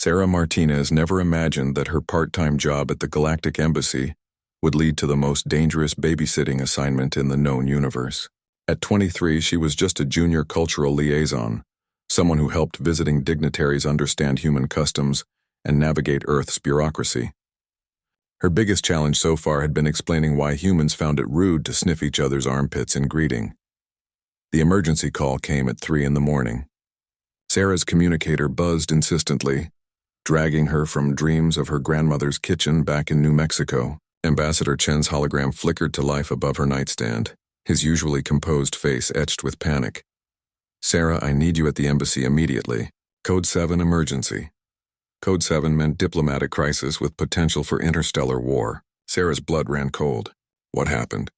Sarah Martinez never imagined that her part-time job at the Galactic Embassy would lead to the most dangerous babysitting assignment in the known universe. At 23, she was just a junior cultural liaison, someone who helped visiting dignitaries understand human customs and navigate Earth's bureaucracy. Her biggest challenge so far had been explaining why humans found it rude to sniff each other's armpits in greeting. The emergency call came at 3 in the morning. Sarah's communicator buzzed insistently, dragging her from dreams of her grandmother's kitchen back in New Mexico. Ambassador Chen's hologram flickered to life above her nightstand, his usually composed face etched with panic. "Sarah, I need you at the embassy immediately. Code 7 emergency." Code 7 meant diplomatic crisis with potential for interstellar war. Sarah's blood ran cold. What happened?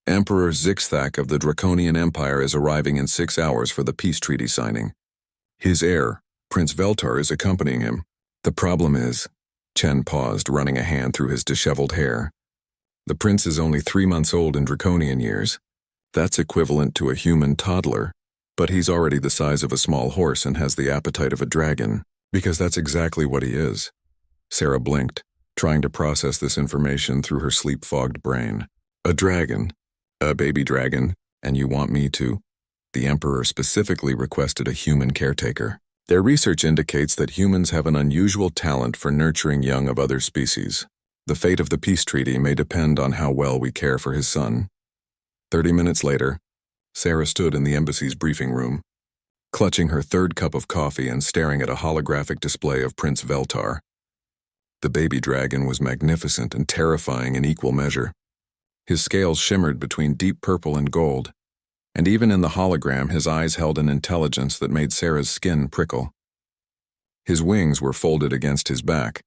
Emperor Zixthak of the Draconian Empire is arriving in 6 hours for the peace treaty signing. His heir, Prince Veltar, is accompanying him. The problem is, Chen paused, running a hand through his disheveled hair. The prince is only 3 months old in Draconian years. That's equivalent to a human toddler, but he's already the size of a small horse and has the appetite of a dragon, because that's exactly what he is. Sarah blinked, trying to process this information through her sleep-fogged brain. A dragon? A baby dragon? And you want me to? The Emperor specifically requested a human caretaker. Their research indicates that humans have an unusual talent for nurturing young of other species. The fate of the peace treaty may depend on how well we care for his son. 30 minutes later, Sarah stood in the embassy's briefing room, clutching her 3rd cup of coffee and staring at a holographic display of Prince Veltar. The baby dragon was magnificent and terrifying in equal measure. His scales shimmered between deep purple and gold, and even in the hologram his eyes held an intelligence that made Sarah's skin prickle. His wings were folded against his back,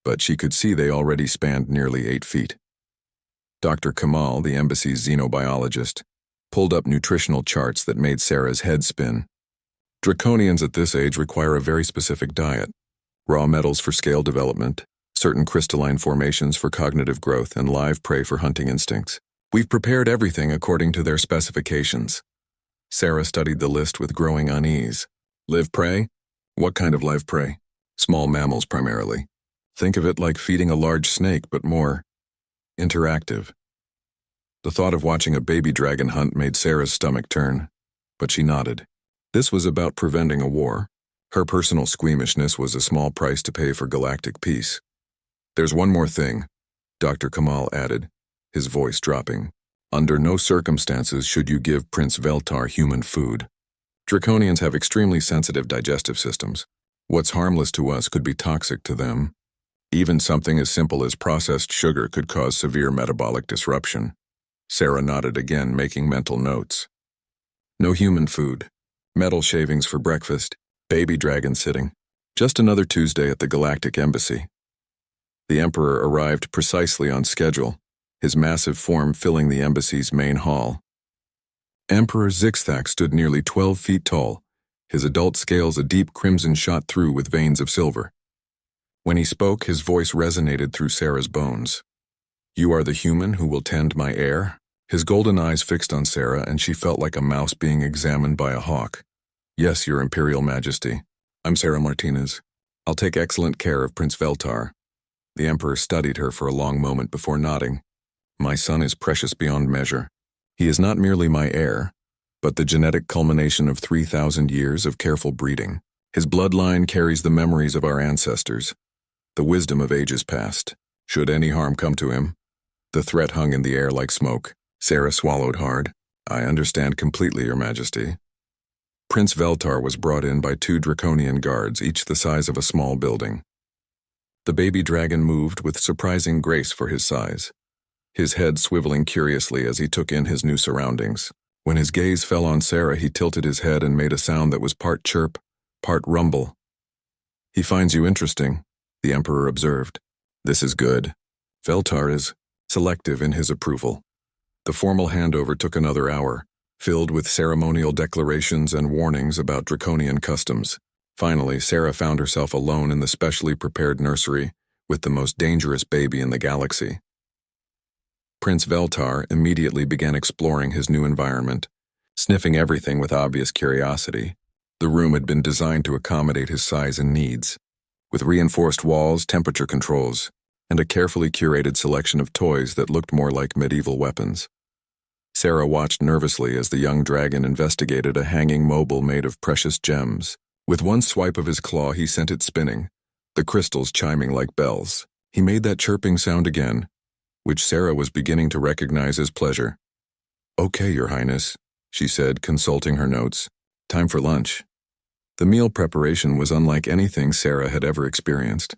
but she could see they already spanned nearly 8 feet. Dr. Kamal, the embassy's xenobiologist, pulled up nutritional charts that made Sarah's head spin. Draconians at this age require a very specific diet: raw metals for scale development, certain crystalline formations for cognitive growth, and live prey for hunting instincts. We've prepared everything according to their specifications. Sarah studied the list with growing unease. Live prey? What kind of live prey? Small mammals primarily. Think of it like feeding a large snake, but more interactive. The thought of watching a baby dragon hunt made Sarah's stomach turn, but she nodded. This was about preventing a war. Her personal squeamishness was a small price to pay for galactic peace. "There's one more thing," Dr. Kamal added, his voice dropping. "Under no circumstances should you give Prince Veltar human food. Draconians have extremely sensitive digestive systems. What's harmless to us could be toxic to them. Even something as simple as processed sugar could cause severe metabolic disruption." Sarah nodded again, making mental notes. No human food. Metal shavings for breakfast. Baby dragon sitting. Just another Tuesday at the Galactic Embassy. The Emperor arrived precisely on schedule, his massive form filling the embassy's main hall. Emperor Zixthak stood nearly 12 feet tall, his adult scales a deep crimson shot through with veins of silver. When he spoke, his voice resonated through Sarah's bones. "You are the human who will tend my heir?" His golden eyes fixed on Sarah, and she felt like a mouse being examined by a hawk. "Yes, Your Imperial Majesty. I'm Sarah Martinez. I'll take excellent care of Prince Veltar." The Emperor studied her for a long moment before nodding. "My son is precious beyond measure. He is not merely my heir, but the genetic culmination of 3,000 years of careful breeding. His bloodline carries the memories of our ancestors, the wisdom of ages past. Should any harm come to him?" The threat hung in the air like smoke. Sarah swallowed hard. "I understand completely, Your Majesty." Prince Veltar was brought in by 2 draconian guards, each the size of a small building. The baby dragon moved with surprising grace for his size, his head swiveling curiously as he took in his new surroundings. When his gaze fell on Sarah, he tilted his head and made a sound that was part chirp, part rumble. "He finds you interesting," the Emperor observed. "This is good." Veltar is selective in his approval. The formal handover took another hour, filled with ceremonial declarations and warnings about draconian customs. Finally, Sarah found herself alone in the specially prepared nursery with the most dangerous baby in the galaxy. Prince Veltar immediately began exploring his new environment, sniffing everything with obvious curiosity. The room had been designed to accommodate his size and needs. with reinforced walls, temperature controls, and a carefully curated selection of toys that looked more like medieval weapons. Sarah watched nervously as the young dragon investigated a hanging mobile made of precious gems. With one swipe of his claw, he sent it spinning, the crystals chiming like bells. He made that chirping sound again, which Sarah was beginning to recognize as pleasure. "Okay, Your Highness," she said, consulting her notes. "Time for lunch." The meal preparation was unlike anything Sarah had ever experienced.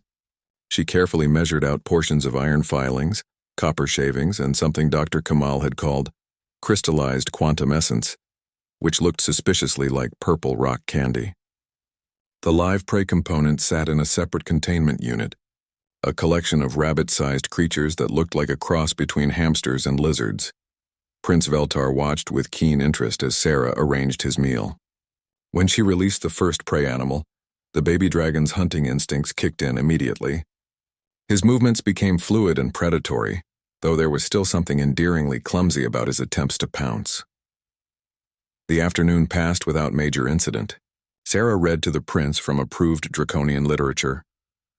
She carefully measured out portions of iron filings, copper shavings, and something Dr. Kamal had called crystallized quantum essence, which looked suspiciously like purple rock candy. The live prey component sat in a separate containment unit, a collection of rabbit-sized creatures that looked like a cross between hamsters and lizards. Prince Veltar watched with keen interest as Sarah arranged his meal. When she released the first prey animal, the baby dragon's hunting instincts kicked in immediately. His movements became fluid and predatory, though there was still something endearingly clumsy about his attempts to pounce. The afternoon passed without major incident. Sarah read to the prince from approved draconian literature,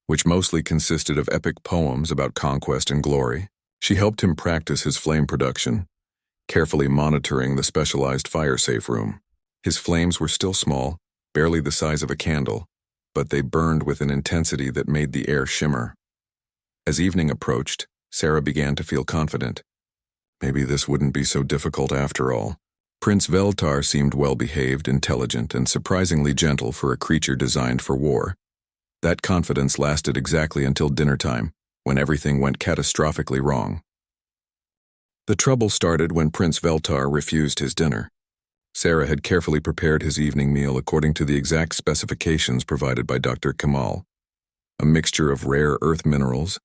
which mostly consisted of epic poems about conquest and glory. She helped him practice his flame production, carefully monitoring the specialized fire-safe room. His flames were still small, barely the size of a candle, but they burned with an intensity that made the air shimmer. As evening approached, Sarah began to feel confident. Maybe this wouldn't be so difficult after all. Prince Veltar seemed well-behaved, intelligent, and surprisingly gentle for a creature designed for war. That confidence lasted exactly until dinner time, when everything went catastrophically wrong. The trouble started when Prince Veltar refused his dinner. Sarah had carefully prepared his evening meal according to the exact specifications provided by Dr. Kamal. A mixture of rare earth minerals,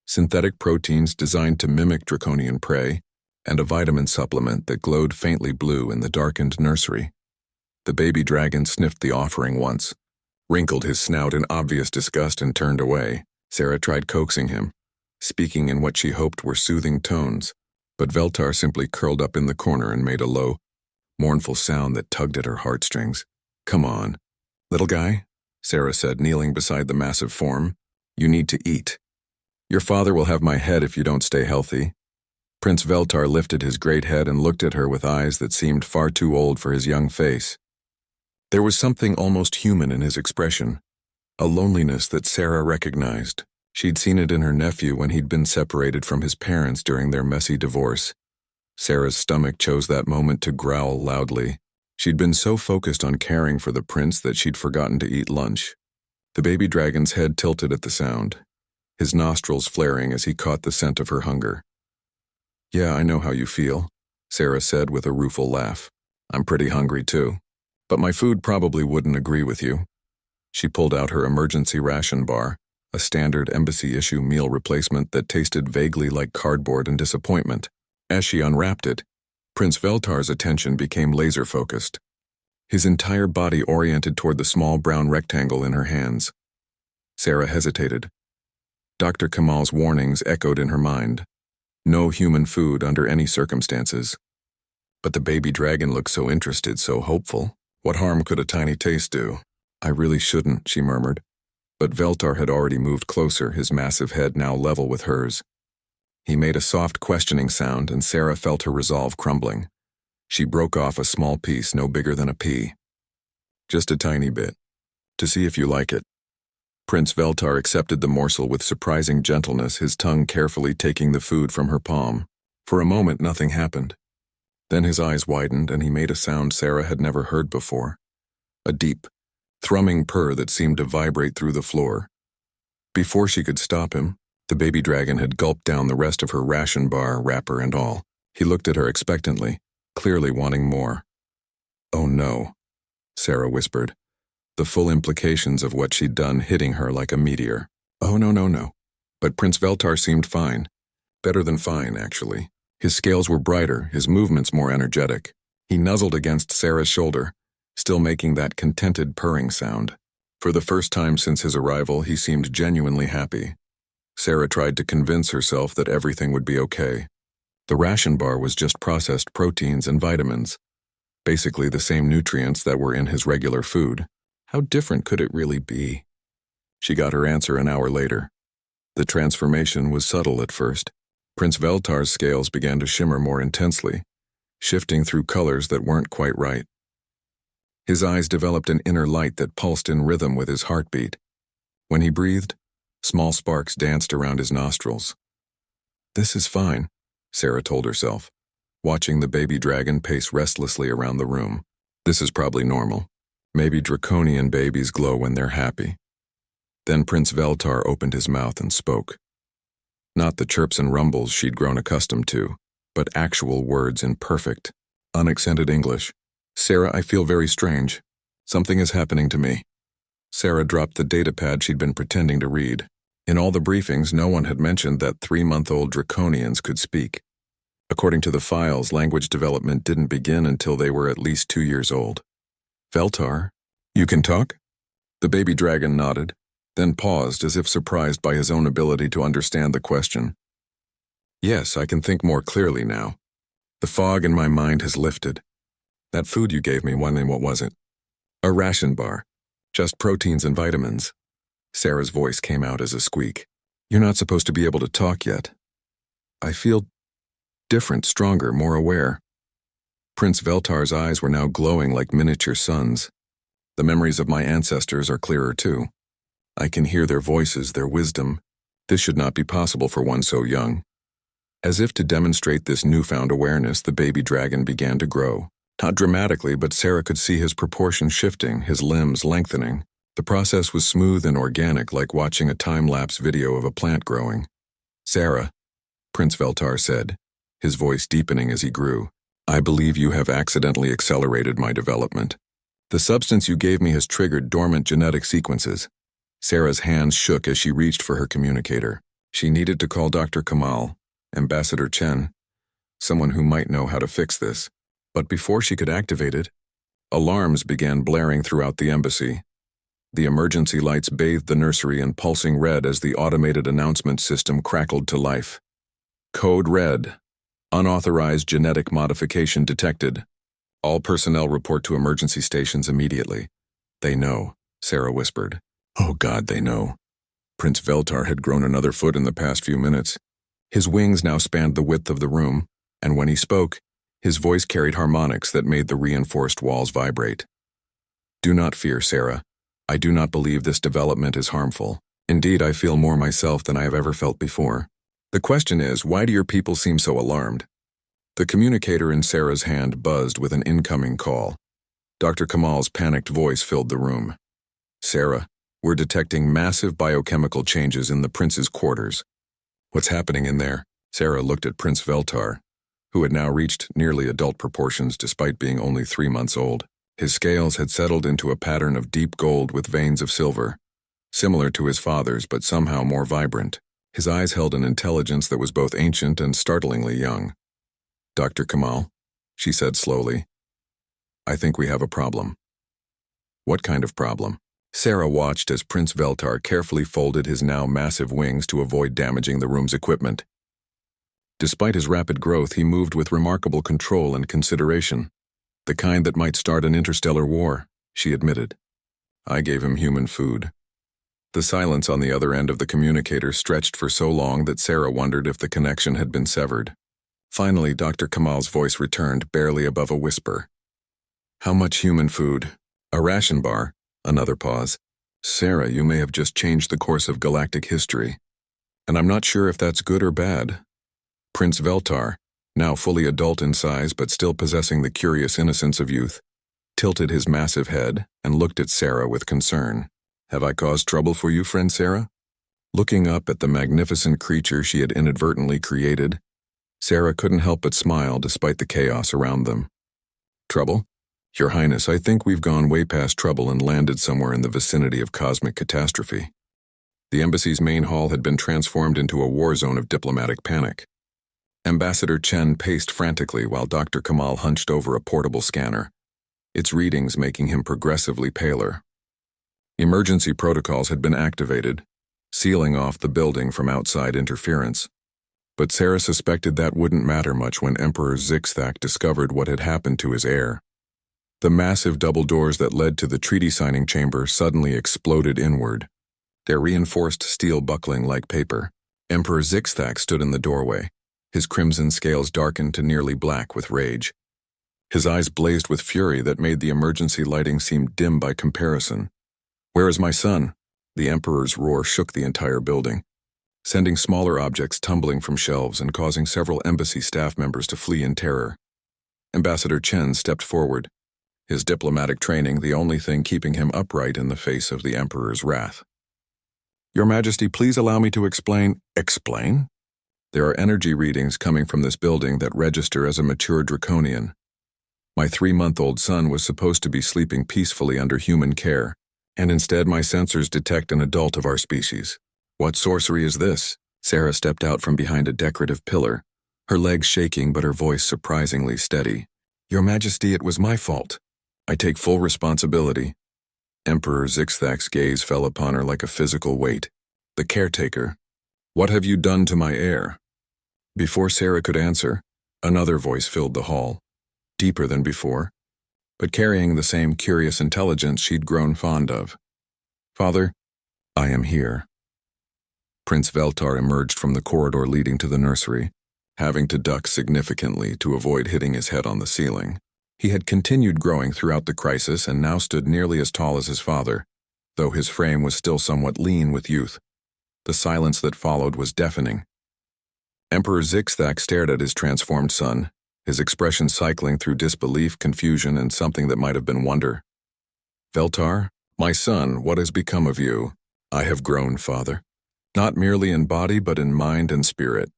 synthetic proteins designed to mimic draconian prey, and a vitamin supplement that glowed faintly blue in the darkened nursery. The baby dragon sniffed the offering once, wrinkled his snout in obvious disgust, and turned away. Sarah tried coaxing him, speaking in what she hoped were soothing tones, but Veltar simply curled up in the corner and made a low, mournful sound that tugged at her heartstrings. "Come on, little guy," Sarah said, kneeling beside the massive form. "You need to eat. Your father will have my head if you don't stay healthy." Prince Veltar lifted his great head and looked at her with eyes that seemed far too old for his young face. There was something almost human in his expression, a loneliness that Sarah recognized. She'd seen it in her nephew when he'd been separated from his parents during their messy divorce. Sarah's stomach chose that moment to growl loudly. She'd been so focused on caring for the prince that she'd forgotten to eat lunch. The baby dragon's head tilted at the sound, his nostrils flaring as he caught the scent of her hunger. "Yeah, I know how you feel," Sarah said with a rueful laugh. "I'm pretty hungry too. But my food probably wouldn't agree with you." She pulled out her emergency ration bar, a standard embassy-issue meal replacement that tasted vaguely like cardboard and disappointment. As she unwrapped it, Prince Veltar's attention became laser-focused, his entire body oriented toward the small brown rectangle in her hands. Sarah hesitated. Dr. Kamal's warnings echoed in her mind. No human food under any circumstances. But the baby dragon looked so interested, so hopeful. What harm could a tiny taste do? "I really shouldn't," she murmured. But Veltar had already moved closer, his massive head now level with hers. He made a soft questioning sound, and Sarah felt her resolve crumbling. She broke off a small piece no bigger than a pea. "Just a tiny bit. To see if you like it." Prince Veltar accepted the morsel with surprising gentleness, his tongue carefully taking the food from her palm. For a moment, nothing happened. Then his eyes widened, and he made a sound Sarah had never heard before. A deep, thrumming purr that seemed to vibrate through the floor. Before she could stop him, the baby dragon had gulped down the rest of her ration bar, wrapper and all. He looked at her expectantly, clearly wanting more. "Oh no," Sarah whispered, the full implications of what she'd done hitting her like a meteor. "Oh no. But Prince Veltar seemed fine. Better than fine, actually. His scales were brighter, his movements more energetic. He nuzzled against Sarah's shoulder, still making that contented purring sound. For the first time since his arrival, he seemed genuinely happy. Sarah tried to convince herself that everything would be okay. The ration bar was just processed proteins and vitamins, basically the same nutrients that were in his regular food. How different could it really be? She got her answer an hour later. The transformation was subtle at first. Prince Veltar's scales began to shimmer more intensely, shifting through colors that weren't quite right. His eyes developed an inner light that pulsed in rhythm with his heartbeat. When he breathed, small sparks danced around his nostrils. "This is fine," Sarah told herself, watching the baby dragon pace restlessly around the room. "This is probably normal. Maybe draconian babies glow when they're happy." Then Prince Veltar opened his mouth and spoke. Not the chirps and rumbles she'd grown accustomed to, but actual words in perfect, unaccented English. "Sarah, I feel very strange. Something is happening to me." Sarah dropped the datapad she'd been pretending to read. In all the briefings, no one had mentioned that 3-month-old draconians could speak. According to the files, language development didn't begin until they were at least 2 years old. "Veltar, you can talk?" The baby dragon nodded, then paused as if surprised by his own ability to understand the question. "Yes, I can think more clearly now. The fog in my mind has lifted. That food you gave me, what was it?" "A ration bar. Just proteins and vitamins." Sarah's voice came out as a squeak. "You're not supposed to be able to talk yet. I feel different, stronger, more aware." Prince Veltar's eyes were now glowing like miniature suns. "The memories of my ancestors are clearer too. I can hear their voices, their wisdom. This should not be possible for one so young." As if to demonstrate this newfound awareness, the baby dragon began to grow. Not dramatically, but Sarah could see his proportions shifting, his limbs lengthening. The process was smooth and organic, like watching a time-lapse video of a plant growing. "Sarah," Prince Veltar said, his voice deepening as he grew, "I believe you have accidentally accelerated my development. The substance you gave me has triggered dormant genetic sequences." Sarah's hands shook as she reached for her communicator. She needed to call Dr. Kamal, Ambassador Chen, someone who might know how to fix this. But before she could activate it, alarms began blaring throughout the embassy. The emergency lights bathed the nursery in pulsing red as the automated announcement system crackled to life. "Code Red. Unauthorized genetic modification detected. All personnel report to emergency stations immediately." "They know," Sarah whispered. "Oh God, they know." Prince Veltar had grown another foot in the past few minutes. His wings now spanned the width of the room, and when he spoke, his voice carried harmonics that made the reinforced walls vibrate. "Do not fear, Sarah. I do not believe this development is harmful. Indeed, I feel more myself than I have ever felt before. The question is, why do your people seem so alarmed?" The communicator in Sarah's hand buzzed with an incoming call. Dr. Kamal's panicked voice filled the room. "Sarah, we're detecting massive biochemical changes in the prince's quarters." "What's happening in there?" Sarah looked at Prince Veltar, who had now reached nearly adult proportions despite being only 3 months old. His scales had settled into a pattern of deep gold with veins of silver, similar to his father's but somehow more vibrant. His eyes held an intelligence that was both ancient and startlingly young. "Dr. Kamal," she said slowly, "I think we have a problem." "What kind of problem?" Sarah watched as Prince Veltar carefully folded his now massive wings to avoid damaging the room's equipment. Despite his rapid growth, he moved with remarkable control and consideration. "The kind that might start an interstellar war," she admitted. "I gave him human food." The silence on the other end of the communicator stretched for so long that Sarah wondered if the connection had been severed. Finally, Dr. Kamal's voice returned, barely above a whisper. "How much human food? A ration bar?" Another pause. "Sarah, you may have just changed the course of galactic history. And I'm not sure if that's good or bad." Prince Veltar, now fully adult in size but still possessing the curious innocence of youth, tilted his massive head and looked at Sarah with concern. "Have I caused trouble for you, friend Sarah?" Looking up at the magnificent creature she had inadvertently created, Sarah couldn't help but smile despite the chaos around them. "Trouble? Your Highness, I think we've gone way past trouble and landed somewhere in the vicinity of cosmic catastrophe." The embassy's main hall had been transformed into a war zone of diplomatic panic. Ambassador Chen paced frantically while Dr. Kamal hunched over a portable scanner, its readings making him progressively paler. Emergency protocols had been activated, sealing off the building from outside interference. But Sarah suspected that wouldn't matter much when Emperor Zixthak discovered what had happened to his heir. The massive double doors that led to the treaty-signing chamber suddenly exploded inward, their reinforced steel buckling like paper. Emperor Zixthak stood in the doorway, his crimson scales darkened to nearly black with rage. His eyes blazed with fury that made the emergency lighting seem dim by comparison. "Where is my son?" The Emperor's roar shook the entire building, sending smaller objects tumbling from shelves and causing several embassy staff members to flee in terror. Ambassador Chen stepped forward, his diplomatic training the only thing keeping him upright in the face of the Emperor's wrath. "Your Majesty, please allow me to explain." "Explain?" "There are energy readings coming from this building that register as a mature draconian. My 3-month-old son was supposed to be sleeping peacefully under human care, and instead my sensors detect an adult of our species." "What sorcery is this?" Sarah stepped out from behind a decorative pillar, her legs shaking but her voice surprisingly steady. "Your Majesty, it was my fault. I take full responsibility." Emperor Zixthak's gaze fell upon her like a physical weight. "The caretaker. What have you done to my heir?" Before Sarah could answer, another voice filled the hall, deeper than before, but carrying the same curious intelligence she'd grown fond of. "Father, I am here." Prince Veltar emerged from the corridor leading to the nursery, having to duck significantly to avoid hitting his head on the ceiling. He had continued growing throughout the crisis and now stood nearly as tall as his father, though his frame was still somewhat lean with youth. The silence that followed was deafening. Emperor Zixthak stared at his transformed son, his expression cycling through disbelief, confusion, and something that might have been wonder. "Veltar, my son, what has become of you?" "I have grown, father. Not merely in body but in mind and spirit."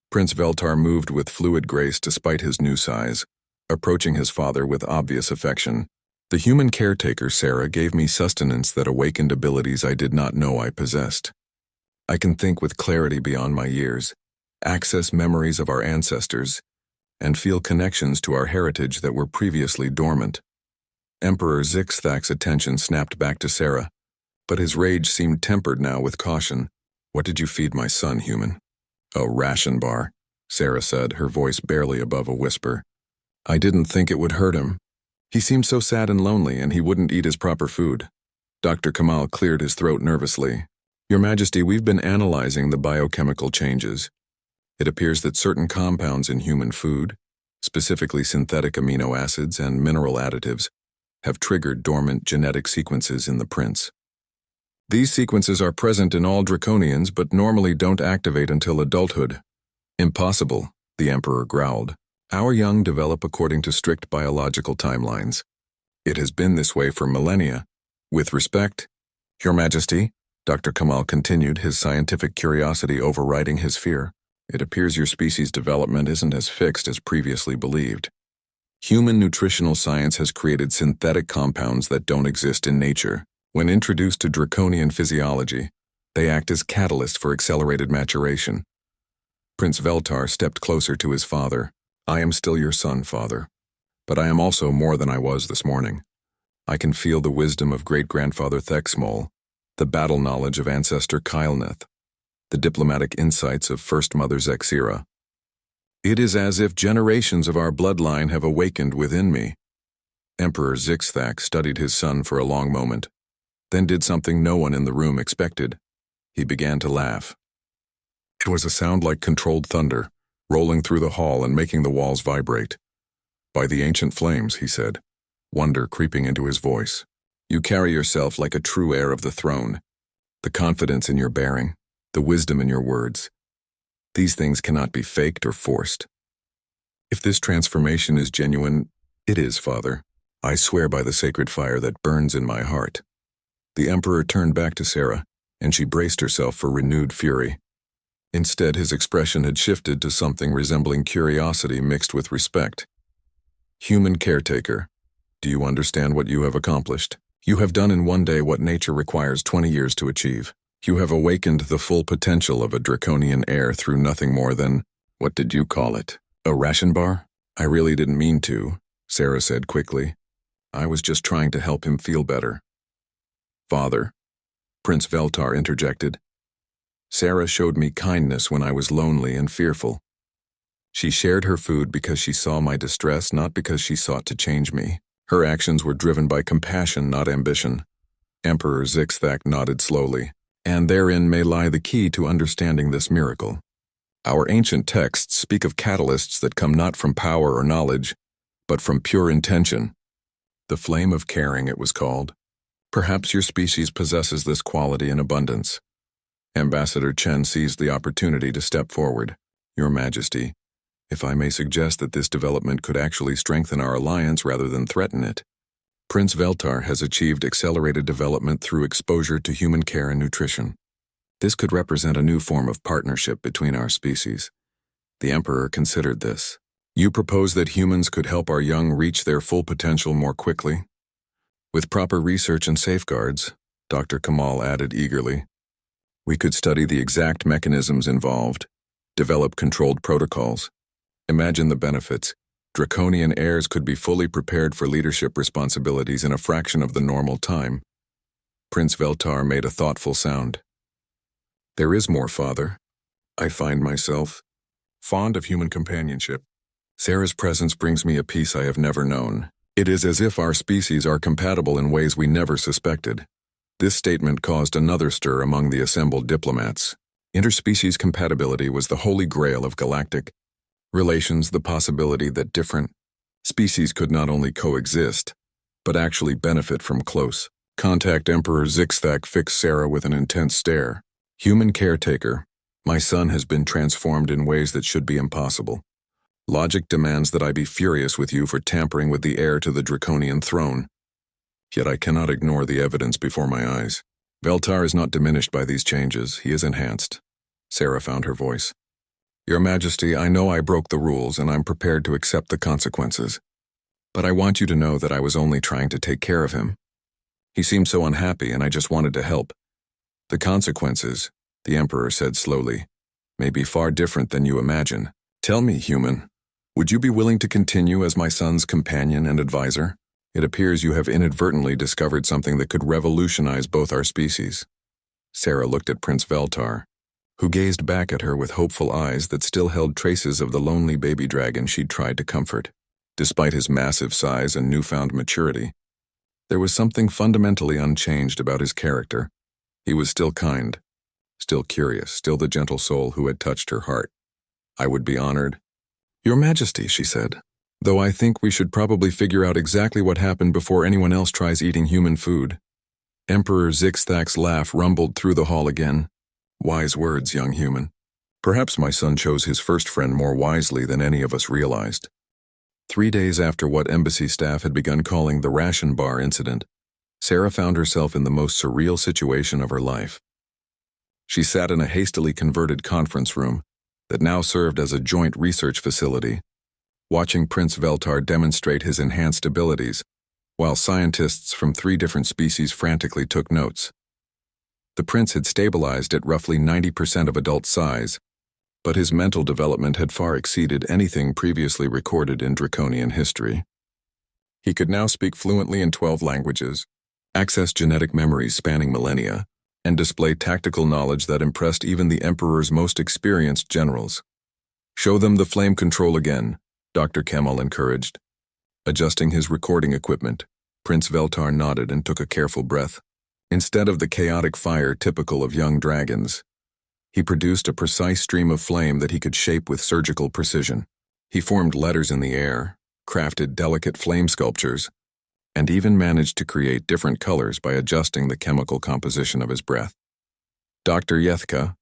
Prince Veltar moved with fluid grace despite his new size, approaching his father with obvious affection. "The human caretaker, Sarah, gave me sustenance that awakened abilities I did not know I possessed. I can think with clarity beyond my years, access memories of our ancestors, and feel connections to our heritage that were previously dormant." Emperor Zixthak's attention snapped back to Sarah, but his rage seemed tempered now with caution. "What did you feed my son, human?" "A ration bar," Sarah said, her voice barely above a whisper. "I didn't think it would hurt him. He seemed so sad and lonely, and he wouldn't eat his proper food." Dr. Kamal cleared his throat nervously. "Your Majesty, we've been analyzing the biochemical changes. It appears that certain compounds in human food, specifically synthetic amino acids and mineral additives, have triggered dormant genetic sequences in the prince. These sequences are present in all draconians but normally don't activate until adulthood." "Impossible," the Emperor growled. "Our young develop according to strict biological timelines. It has been this way for millennia. With respect, Your Majesty," Dr. Kamal continued, his scientific curiosity overriding his fear, "it appears your species' development isn't as fixed as previously believed. Human nutritional science has created synthetic compounds that don't exist in nature. When introduced to draconian physiology, they act as catalysts for accelerated maturation." Prince Veltar stepped closer to his father. "I am still your son, father, but I am also more than I was this morning. I can feel the wisdom of great-grandfather Thexmol, the battle knowledge of ancestor Kylneth, the diplomatic insights of First Mother Zexira. It is as if generations of our bloodline have awakened within me." Emperor Zixthak studied his son for a long moment, then did something no one in the room expected. He began to laugh. It was a sound like controlled thunder, rolling through the hall and making the walls vibrate. "By the ancient flames," he said, wonder creeping into his voice. "You carry yourself like a true heir of the throne. The confidence in your bearing, the wisdom in your words. These things cannot be faked or forced. If this transformation is genuine, it is, father. I swear by the sacred fire that burns in my heart." The Emperor turned back to Sarah, and she braced herself for renewed fury. Instead, his expression had shifted to something resembling curiosity mixed with respect. "Human caretaker, do you understand what you have accomplished? You have done in one day what nature requires 20 years to achieve. You have awakened the full potential of a draconian heir through nothing more than, what did you call it, a ration bar?" "I really didn't mean to," Sarah said quickly. "I was just trying to help him feel better." "Father," Prince Veltar interjected, "Sarah showed me kindness when I was lonely and fearful. She shared her food because she saw my distress, not because she sought to change me. Her actions were driven by compassion, not ambition." Emperor Zixthak nodded slowly. And therein may lie the key to understanding this miracle. Our ancient texts speak of catalysts that come not from power or knowledge, but from pure intention. The flame of caring, it was called. Perhaps your species possesses this quality in abundance. Ambassador Chen seized the opportunity to step forward. Your Majesty, if I may suggest that this development could actually strengthen our alliance rather than threaten it. Prince Veltar has achieved accelerated development through exposure to human care and nutrition. This could represent a new form of partnership between our species. The Emperor considered this. You propose that humans could help our young reach their full potential more quickly? With proper research and safeguards, Dr. Kamal added eagerly. We could study the exact mechanisms involved, develop controlled protocols. Imagine the benefits. Draconian heirs could be fully prepared for leadership responsibilities in a fraction of the normal time. Prince Veltar made a thoughtful sound. There is more, Father. I find myself fond of human companionship. Sarah's presence brings me a peace I have never known. It is as if our species are compatible in ways we never suspected. This statement caused another stir among the assembled diplomats. Interspecies compatibility was the holy grail of galactic relations, the possibility that different species could not only coexist, but actually benefit from close contact. Emperor Zixthak fixed Sarah with an intense stare. Human caretaker, my son has been transformed in ways that should be impossible. Logic demands that I be furious with you for tampering with the heir to the Draconian throne. Yet I cannot ignore the evidence before my eyes. Veltar is not diminished by these changes, he is enhanced. Sarah found her voice. Your Majesty, I know I broke the rules and I'm prepared to accept the consequences. But I want you to know that I was only trying to take care of him. He seemed so unhappy and I just wanted to help. The consequences, the Emperor said slowly, may be far different than you imagine. Tell me, human, would you be willing to continue as my son's companion and advisor? It appears you have inadvertently discovered something that could revolutionize both our species. Sarah looked at Prince Veltar, who gazed back at her with hopeful eyes that still held traces of the lonely baby dragon she'd tried to comfort. Despite his massive size and newfound maturity, there was something fundamentally unchanged about his character. He was still kind, still curious, still the gentle soul who had touched her heart. I would be honored. Your Majesty, she said, though I think we should probably figure out exactly what happened before anyone else tries eating human food. Emperor Zixthak's laugh rumbled through the hall again. Wise words, young human. Perhaps my son chose his first friend more wisely than any of us realized. 3 days after what embassy staff had begun calling the ration bar incident, Sarah found herself in the most surreal situation of her life. She sat in a hastily converted conference room that now served as a joint research facility, watching Prince Veltar demonstrate his enhanced abilities, while scientists from 3 different species frantically took notes. The prince had stabilized at roughly 90% of adult size, but his mental development had far exceeded anything previously recorded in Draconian history. He could now speak fluently in 12 languages, access genetic memories spanning millennia, and display tactical knowledge that impressed even the Emperor's most experienced generals. Show them the flame control again, Dr. Kemal encouraged. Adjusting his recording equipment, Prince Veltar nodded and took a careful breath. Instead of the chaotic fire typical of young dragons, he produced a precise stream of flame that he could shape with surgical precision. He formed letters in the air, crafted delicate flame sculptures, and even managed to create different colors by adjusting the chemical composition of his breath. Dr. Yethka,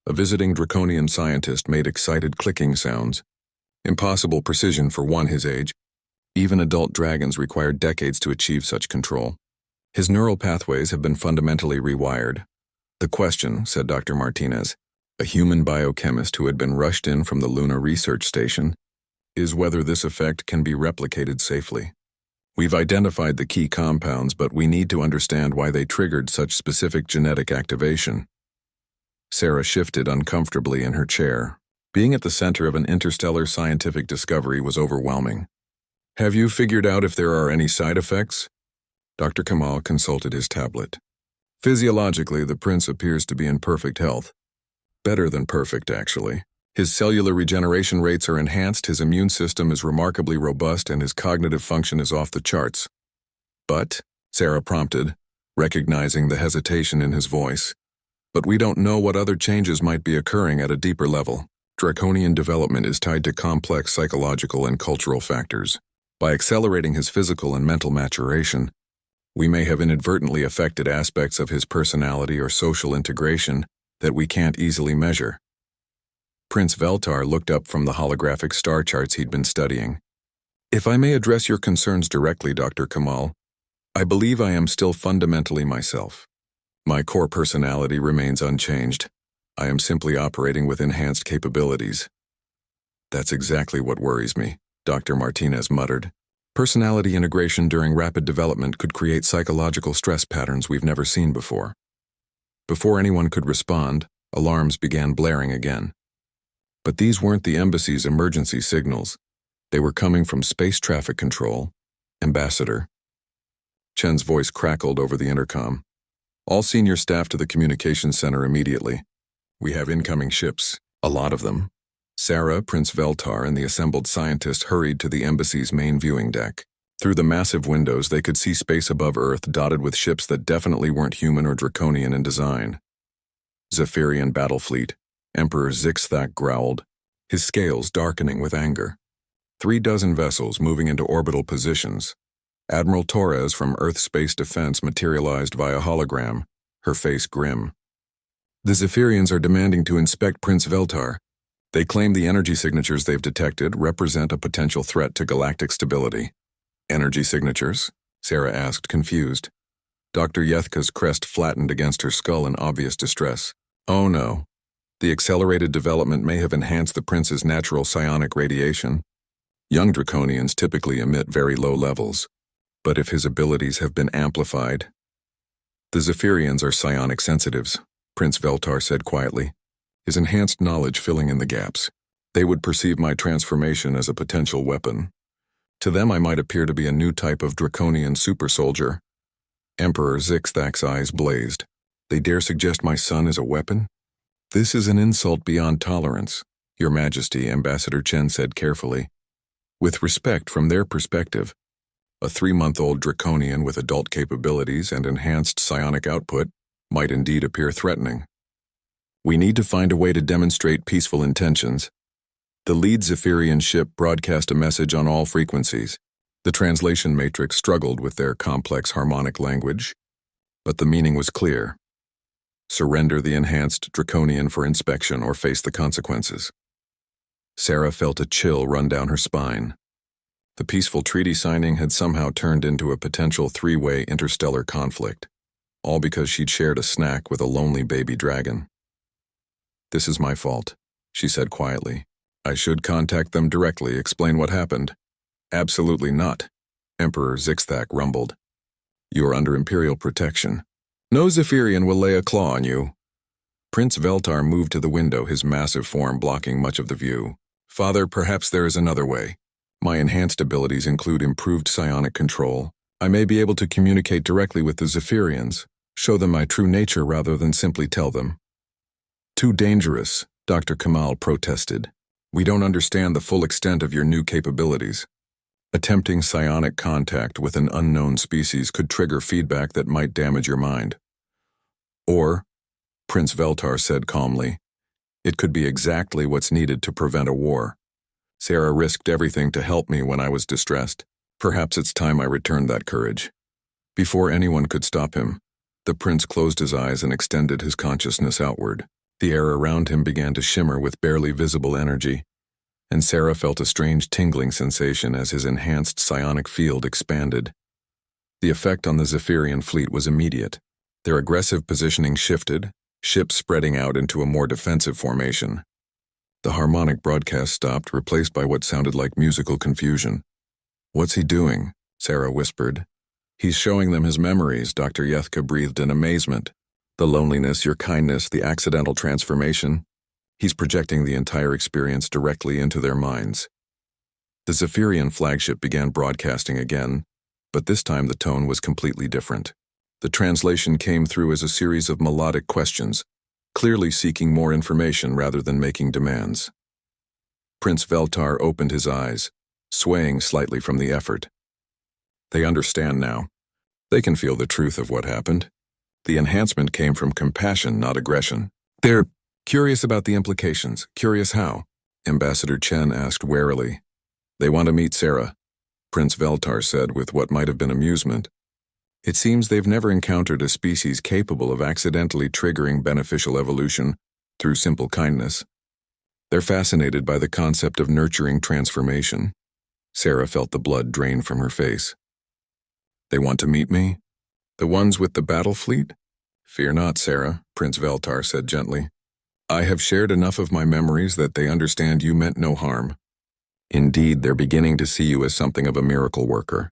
a visiting Draconian scientist, made excited clicking sounds. Impossible precision for one his age. Even adult dragons required decades to achieve such control. His neural pathways have been fundamentally rewired. The question, said Dr. Martinez, a human biochemist who had been rushed in from the Luna research station, is whether this effect can be replicated safely. We've identified the key compounds, but we need to understand why they triggered such specific genetic activation. Sarah shifted uncomfortably in her chair. Being at the center of an interstellar scientific discovery was overwhelming. Have you figured out if there are any side effects? Dr. Kamal consulted his tablet. Physiologically, the prince appears to be in perfect health. Better than perfect, actually. His cellular regeneration rates are enhanced, his immune system is remarkably robust, and his cognitive function is off the charts. But, Sarah prompted, recognizing the hesitation in his voice, But we don't know what other changes might be occurring at a deeper level. Draconian development is tied to complex psychological and cultural factors. By accelerating his physical and mental maturation, we may have inadvertently affected aspects of his personality or social integration that we can't easily measure. Prince Veltar looked up from the holographic star charts he'd been studying. If I may address your concerns directly, Dr. Kamal, I believe I am still fundamentally myself. My core personality remains unchanged. I am simply operating with enhanced capabilities. That's exactly what worries me, Dr. Martinez muttered. Personality integration during rapid development could create psychological stress patterns we've never seen before. Before anyone could respond, alarms began blaring again. But these weren't the embassy's emergency signals. They were coming from space traffic control. Ambassador. Chen's voice crackled over the intercom. All senior staff to the communications center immediately. We have incoming ships, a lot of them. Sarah, Prince Veltar, and the assembled scientists hurried to the embassy's main viewing deck. Through the massive windows, they could see space above Earth dotted with ships that definitely weren't human or draconian in design. Zephyrian battle fleet. Emperor Zixthak growled, his scales darkening with anger. 36 vessels moving into orbital positions. Admiral Torres from Earth Space Defense materialized via hologram, her face grim. The Zephyrians are demanding to inspect Prince Veltar. They claim the energy signatures they've detected represent a potential threat to galactic stability. Energy signatures? Sarah asked, confused. Dr. Yethka's crest flattened against her skull in obvious distress. Oh no. The accelerated development may have enhanced the prince's natural psionic radiation. Young draconians typically emit very low levels, but if his abilities have been amplified... The Zephyrians are psionic sensitives, Prince Veltar said quietly, his enhanced knowledge filling in the gaps. They would perceive my transformation as a potential weapon. To them I might appear to be a new type of draconian super soldier. Emperor Zixthak's eyes blazed. They dare suggest my son is a weapon? This is an insult beyond tolerance, Your Majesty, Ambassador Chen said carefully. With respect from their perspective, a 3-month-old draconian with adult capabilities and enhanced psionic output might indeed appear threatening. We need to find a way to demonstrate peaceful intentions. The lead Zephyrian ship broadcast a message on all frequencies. The translation matrix struggled with their complex harmonic language, but the meaning was clear. Surrender the enhanced draconian for inspection or face the consequences. Sarah felt a chill run down her spine. The peaceful treaty signing had somehow turned into a potential 3-way interstellar conflict, all because she'd shared a snack with a lonely baby dragon. This is my fault, she said quietly. I should contact them directly, explain what happened. Absolutely not, Emperor Zixthak rumbled. You are under Imperial protection. No Zephyrian will lay a claw on you. Prince Veltar moved to the window, his massive form blocking much of the view. Father, perhaps there is another way. My enhanced abilities include improved psionic control. I may be able to communicate directly with the Zephyrians, show them my true nature rather than simply tell them. Too dangerous, Dr. Kamal protested. We don't understand the full extent of your new capabilities. Attempting psionic contact with an unknown species could trigger feedback that might damage your mind. Or, Prince Veltar said calmly, it could be exactly what's needed to prevent a war. Sarah risked everything to help me when I was distressed. Perhaps it's time I returned that courage. Before anyone could stop him, the prince closed his eyes and extended his consciousness outward. The air around him began to shimmer with barely visible energy, and Sarah felt a strange tingling sensation as his enhanced psionic field expanded. The effect on the Zephyrian fleet was immediate. Their aggressive positioning shifted, ships spreading out into a more defensive formation. The harmonic broadcast stopped, replaced by what sounded like musical confusion. What's he doing? Sarah whispered. He's showing them his memories, Dr. Yethka breathed in amazement. The loneliness, your kindness, the accidental transformation. He's projecting the entire experience directly into their minds. The Zephyrian flagship began broadcasting again, but this time the tone was completely different. The translation came through as a series of melodic questions, clearly seeking more information rather than making demands. Prince Veltar opened his eyes, swaying slightly from the effort. They understand now. They can feel the truth of what happened. The enhancement came from compassion, not aggression. They're curious about the implications. Curious how? Ambassador Chen asked warily. They want to meet Sarah, Prince Veltar said with what might have been amusement. It seems they've never encountered a species capable of accidentally triggering beneficial evolution through simple kindness. They're fascinated by the concept of nurturing transformation. Sarah felt the blood drain from her face. They want to meet me? The ones with the battle fleet? Fear not, Sarah, Prince Veltar said gently. I have shared enough of my memories that they understand you meant no harm. Indeed, they're beginning to see you as something of a miracle worker.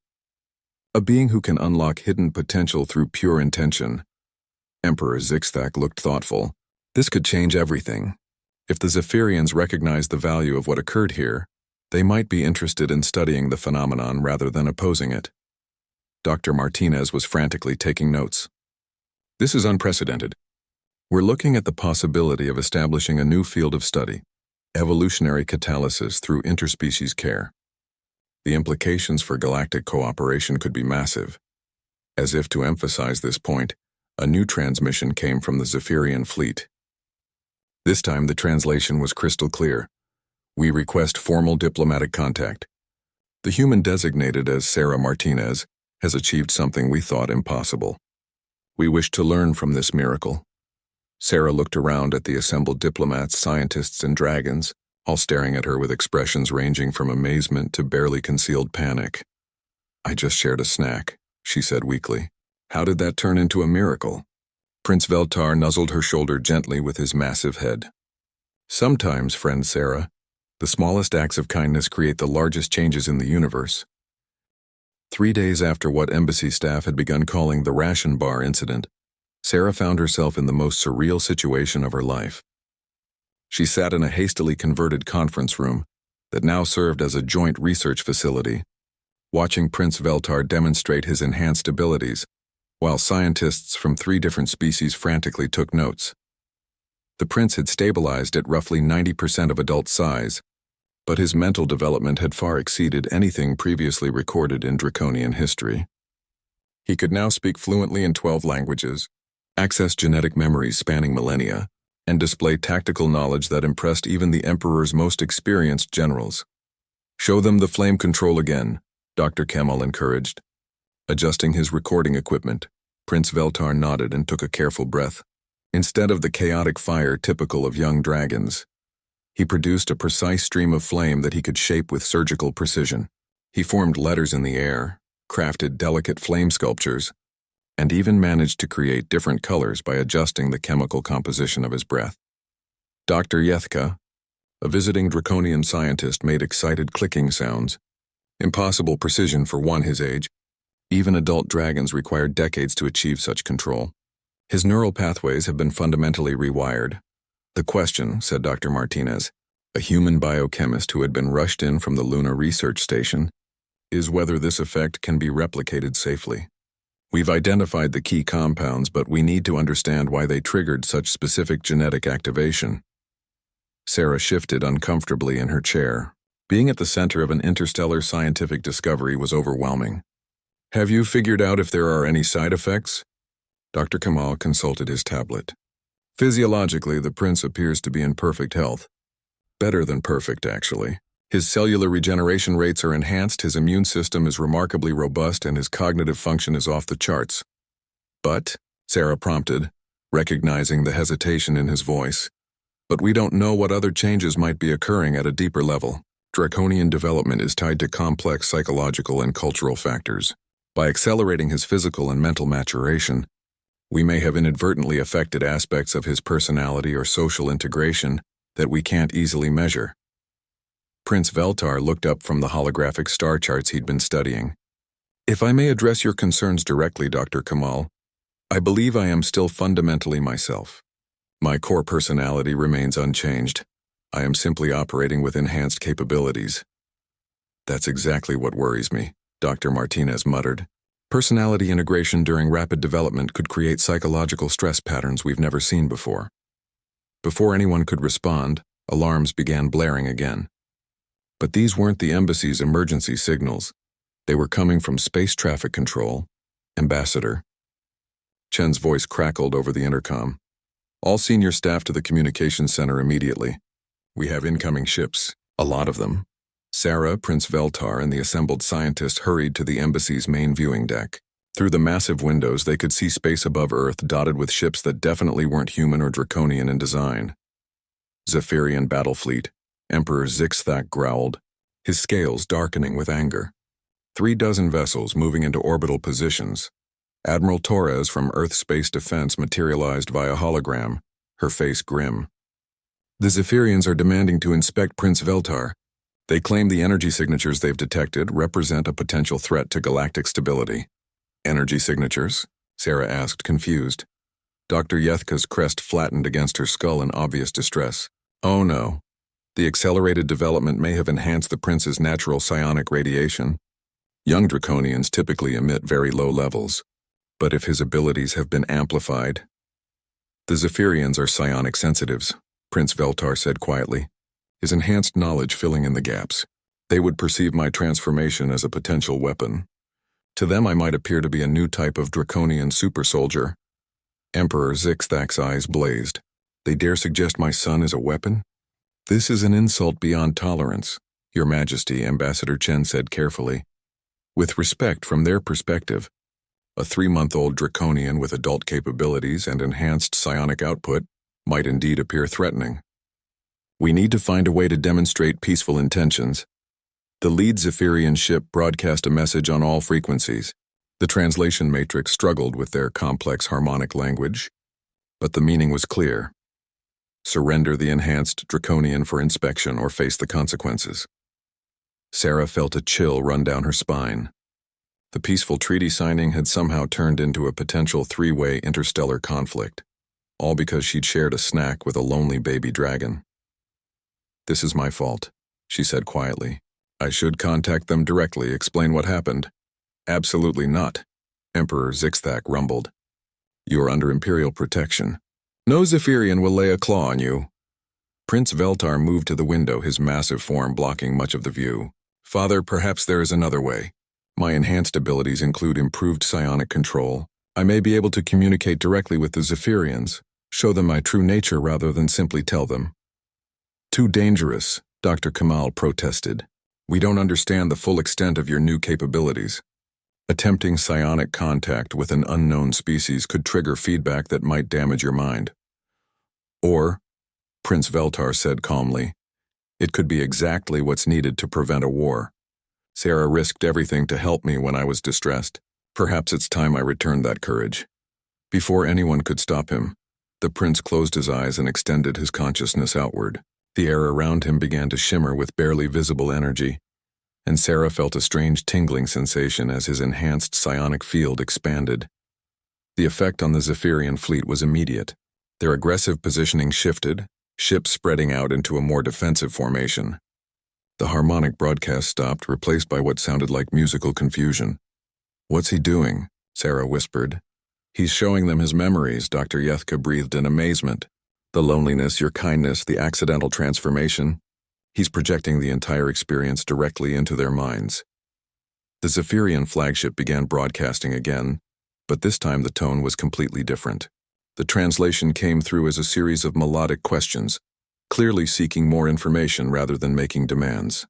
A being who can unlock hidden potential through pure intention. Emperor Zixthak looked thoughtful. This could change everything. If the Zephyrians recognize the value of what occurred here, they might be interested in studying the phenomenon rather than opposing it. Dr. Martinez was frantically taking notes. This is unprecedented. We're looking at the possibility of establishing a new field of study, evolutionary catalysis through interspecies care. The implications for galactic cooperation could be massive. As if to emphasize this point, a new transmission came from the Zephyrian fleet. This time the translation was crystal clear. We request formal diplomatic contact. The human designated as Sarah Martinez has achieved something we thought impossible. We wish to learn from this miracle. Sarah looked around at the assembled diplomats, scientists, and dragons, all staring at her with expressions ranging from amazement to barely concealed panic. I just shared a snack, she said weakly. How did that turn into a miracle? Prince Veltar nuzzled her shoulder gently with his massive head. Sometimes, friend Sarah, the smallest acts of kindness create the largest changes in the universe. 3 days after what embassy staff had begun calling the ration bar incident, Sarah found herself in the most surreal situation of her life. She sat in a hastily converted conference room that now served as a joint research facility, watching Prince Veltar demonstrate his enhanced abilities, while scientists from 3 different species frantically took notes. The prince had stabilized at roughly 90% of adult size, but his mental development had far exceeded anything previously recorded in Draconian history. He could now speak fluently in 12 languages, access genetic memories spanning millennia, and display tactical knowledge that impressed even the Emperor's most experienced generals. Show them the flame control again, Dr. Kemal encouraged. Adjusting his recording equipment, Prince Veltar nodded and took a careful breath. Instead of the chaotic fire typical of young dragons, he produced a precise stream of flame that he could shape with surgical precision. He formed letters in the air, crafted delicate flame sculptures, and even managed to create different colors by adjusting the chemical composition of his breath. Dr. Yethka, a visiting Draconian scientist, made excited clicking sounds. Impossible precision for one his age. Even adult dragons required decades to achieve such control. His neural pathways have been fundamentally rewired. The question, said Dr. Martinez, a human biochemist who had been rushed in from the Luna research station, is whether this effect can be replicated safely. We've identified the key compounds, but we need to understand why they triggered such specific genetic activation. Sarah shifted uncomfortably in her chair. Being at the center of an interstellar scientific discovery was overwhelming. Have you figured out if there are any side effects? Dr. Kemal consulted his tablet. Physiologically, the prince appears to be in perfect health. Better than perfect, actually. His cellular regeneration rates are enhanced, his immune system is remarkably robust, and his cognitive function is off the charts. But, Sarah prompted, recognizing the hesitation in his voice, but we don't know what other changes might be occurring at a deeper level. Draconian development is tied to complex psychological and cultural factors. By accelerating his physical and mental maturation, we may have inadvertently affected aspects of his personality or social integration that we can't easily measure. Prince Veltar looked up from the holographic star charts he'd been studying. If I may address your concerns directly, Dr. Kemal, I believe I am still fundamentally myself. My core personality remains unchanged. I am simply operating with enhanced capabilities. That's exactly what worries me, Dr. Martinez muttered. Personality integration during rapid development could create psychological stress patterns we've never seen before. Before anyone could respond, alarms began blaring again. But these weren't the embassy's emergency signals. They were coming from space traffic control. Ambassador. Chen's voice crackled over the intercom. All senior staff to the communications center immediately. We have incoming ships, a lot of them. Sarah, Prince Veltar, and the assembled scientists hurried to the embassy's main viewing deck. Through the massive windows, they could see space above Earth dotted with ships that definitely weren't human or draconian in design. Zephyrian battle fleet, Emperor Zixthak growled, his scales darkening with anger. 36 vessels moving into orbital positions. Admiral Torres from Earth Space Defense materialized via hologram, her face grim. The Zephyrians are demanding to inspect Prince Veltar. They claim the energy signatures they've detected represent a potential threat to galactic stability. Energy signatures? Sarah asked, confused. Dr. Yethka's crest flattened against her skull in obvious distress. Oh no. The accelerated development may have enhanced the prince's natural psionic radiation. Young draconians typically emit very low levels, but if his abilities have been amplified... The Zephyrians are psionic sensitives, Prince Veltar said quietly, his enhanced knowledge filling in the gaps. They would perceive my transformation as a potential weapon. To them I might appear to be a new type of draconian super soldier. Emperor Zixthak's eyes blazed. They dare suggest my son is a weapon? This is an insult beyond tolerance, Your Majesty, Ambassador Chen said carefully. With respect from their perspective, a 3-month-old draconian with adult capabilities and enhanced psionic output might indeed appear threatening. We need to find a way to demonstrate peaceful intentions. The lead Zephyrian ship broadcast a message on all frequencies. The translation matrix struggled with their complex harmonic language, but the meaning was clear. Surrender the enhanced draconian for inspection or face the consequences. Sarah felt a chill run down her spine. The peaceful treaty signing had somehow turned into a potential 3-way interstellar conflict, all because she'd shared a snack with a lonely baby dragon. This is my fault, she said quietly. I should contact them directly, explain what happened. Absolutely not, Emperor Zixthak rumbled. You are under Imperial protection. No Zephyrian will lay a claw on you. Prince Veltar moved to the window, his massive form blocking much of the view. Father, perhaps there is another way. My enhanced abilities include improved psionic control. I may be able to communicate directly with the Zephyrians, show them my true nature rather than simply tell them. Too dangerous, Dr. Kamal protested. We don't understand the full extent of your new capabilities. Attempting psionic contact with an unknown species could trigger feedback that might damage your mind. Or, Prince Veltar said calmly, it could be exactly what's needed to prevent a war. Sarah risked everything to help me when I was distressed. Perhaps it's time I returned that courage. Before anyone could stop him, the prince closed his eyes and extended his consciousness outward. The air around him began to shimmer with barely visible energy, and Sarah felt a strange tingling sensation as his enhanced psionic field expanded. The effect on the Zephyrian fleet was immediate. Their aggressive positioning shifted, ships spreading out into a more defensive formation. The harmonic broadcast stopped, replaced by what sounded like musical confusion. What's he doing? Sarah whispered. He's showing them his memories, Dr. Yethka breathed in amazement. The loneliness, your kindness, the accidental transformation. He's projecting the entire experience directly into their minds. The Zephyrian flagship began broadcasting again, but this time the tone was completely different. The translation came through as a series of melodic questions, clearly seeking more information rather than making demands.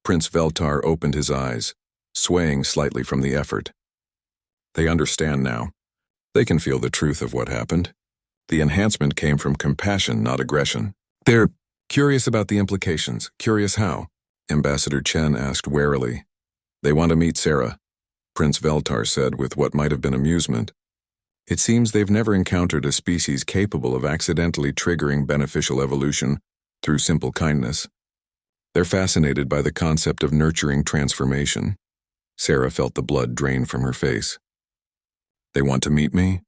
Prince Veltar opened his eyes, swaying slightly from the effort. They understand now. They can feel the truth of what happened. The enhancement came from compassion, not aggression. They're curious about the implications. Curious how? Ambassador Chen asked warily. They want to meet Sarah, Prince Veltar said with what might have been amusement. It seems they've never encountered a species capable of accidentally triggering beneficial evolution through simple kindness. They're fascinated by the concept of nurturing transformation. Sarah felt the blood drain from her face. They want to meet me?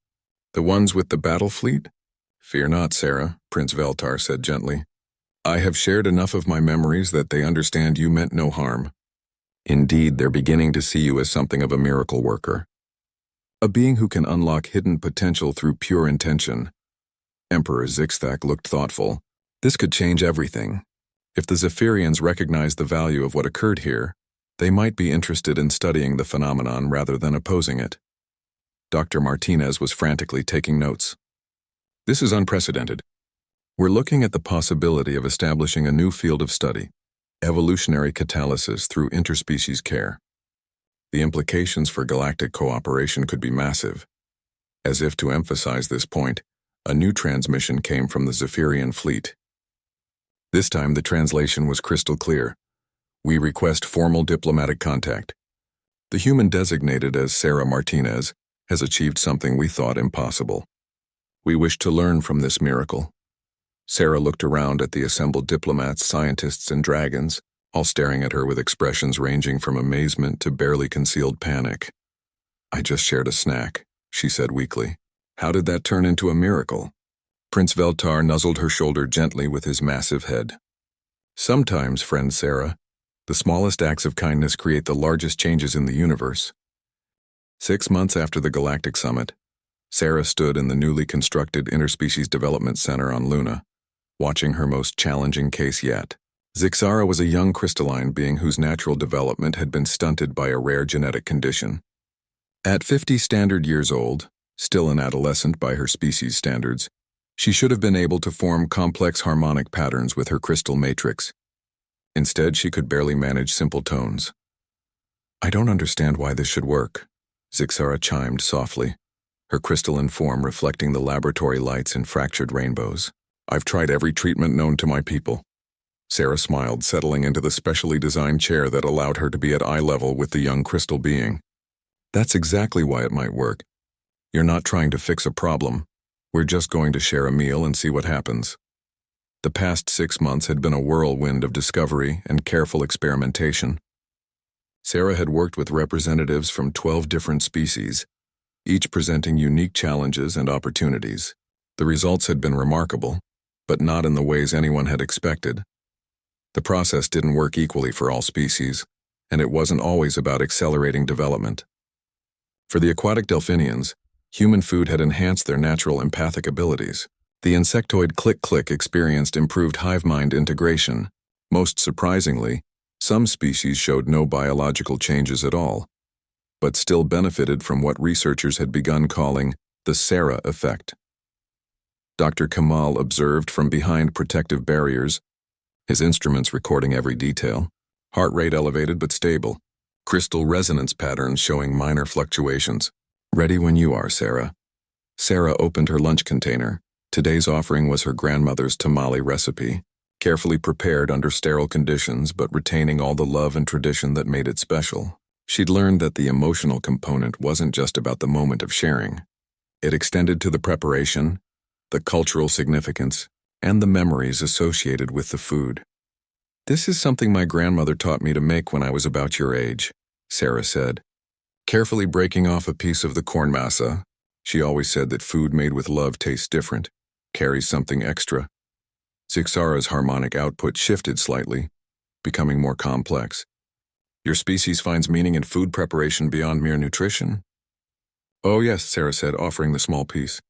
The ones with the battle fleet? Fear not, Sarah, Prince Veltar said gently. I have shared enough of my memories that they understand you meant no harm. Indeed, they're beginning to see you as something of a miracle worker. A being who can unlock hidden potential through pure intention. Emperor Zixthak looked thoughtful. This could change everything. If the Zephyrians recognize the value of what occurred here, they might be interested in studying the phenomenon rather than opposing it. Dr. Martinez was frantically taking notes. This is unprecedented. We're looking at the possibility of establishing a new field of study, evolutionary catalysis through interspecies care. The implications for galactic cooperation could be massive. As if to emphasize this point, a new transmission came from the Zephyrian fleet. This time the translation was crystal clear. We request formal diplomatic contact. The human designated as Sarah Martinez has achieved something we thought impossible. We wish to learn from this miracle. Sarah looked around at the assembled diplomats, scientists, and dragons, all staring at her with expressions ranging from amazement to barely concealed panic. I just shared a snack, she said weakly. How did that turn into a miracle? Prince Veltar nuzzled her shoulder gently with his massive head. Sometimes, friend Sarah, the smallest acts of kindness create the largest changes in the universe. 6 months after the Galactic Summit, Sarah stood in the newly constructed Interspecies Development Center on Luna, watching her most challenging case yet. Zixara was a young crystalline being whose natural development had been stunted by a rare genetic condition. At 50 standard years old, still an adolescent by her species standards, she should have been able to form complex harmonic patterns with her crystal matrix. Instead, she could barely manage simple tones. I don't understand why this should work, Zixara chimed softly, her crystalline form reflecting the laboratory lights in fractured rainbows. I've tried every treatment known to my people. Sarah smiled, settling into the specially designed chair that allowed her to be at eye level with the young crystal being. That's exactly why it might work. You're not trying to fix a problem. We're just going to share a meal and see what happens. The past 6 months had been a whirlwind of discovery and careful experimentation. Sarah had worked with representatives from 12 different species, each presenting unique challenges and opportunities. The results had been remarkable, but not in the ways anyone had expected. The process didn't work equally for all species, and it wasn't always about accelerating development. For the aquatic delphinians, human food had enhanced their natural empathic abilities. The insectoid Click-Click experienced improved hive mind integration. Most surprisingly, some species showed no biological changes at all, but still benefited from what researchers had begun calling the Sarah effect. Dr. Kamal observed from behind protective barriers, his instruments recording every detail, heart rate elevated but stable, crystal resonance patterns showing minor fluctuations. Ready when you are, Sarah. Sarah opened her lunch container. Today's offering was her grandmother's tamale recipe, carefully prepared under sterile conditions but retaining all the love and tradition that made it special. She'd learned that the emotional component wasn't just about the moment of sharing. It extended to the preparation, the cultural significance, and the memories associated with the food. This is something my grandmother taught me to make when I was about your age, Sarah said. Carefully breaking off a piece of the corn masa, she always said that food made with love tastes different, carries something extra. Zixara's harmonic output shifted slightly, becoming more complex. Your species finds meaning in food preparation beyond mere nutrition? Oh yes, Sarah said, offering the small piece.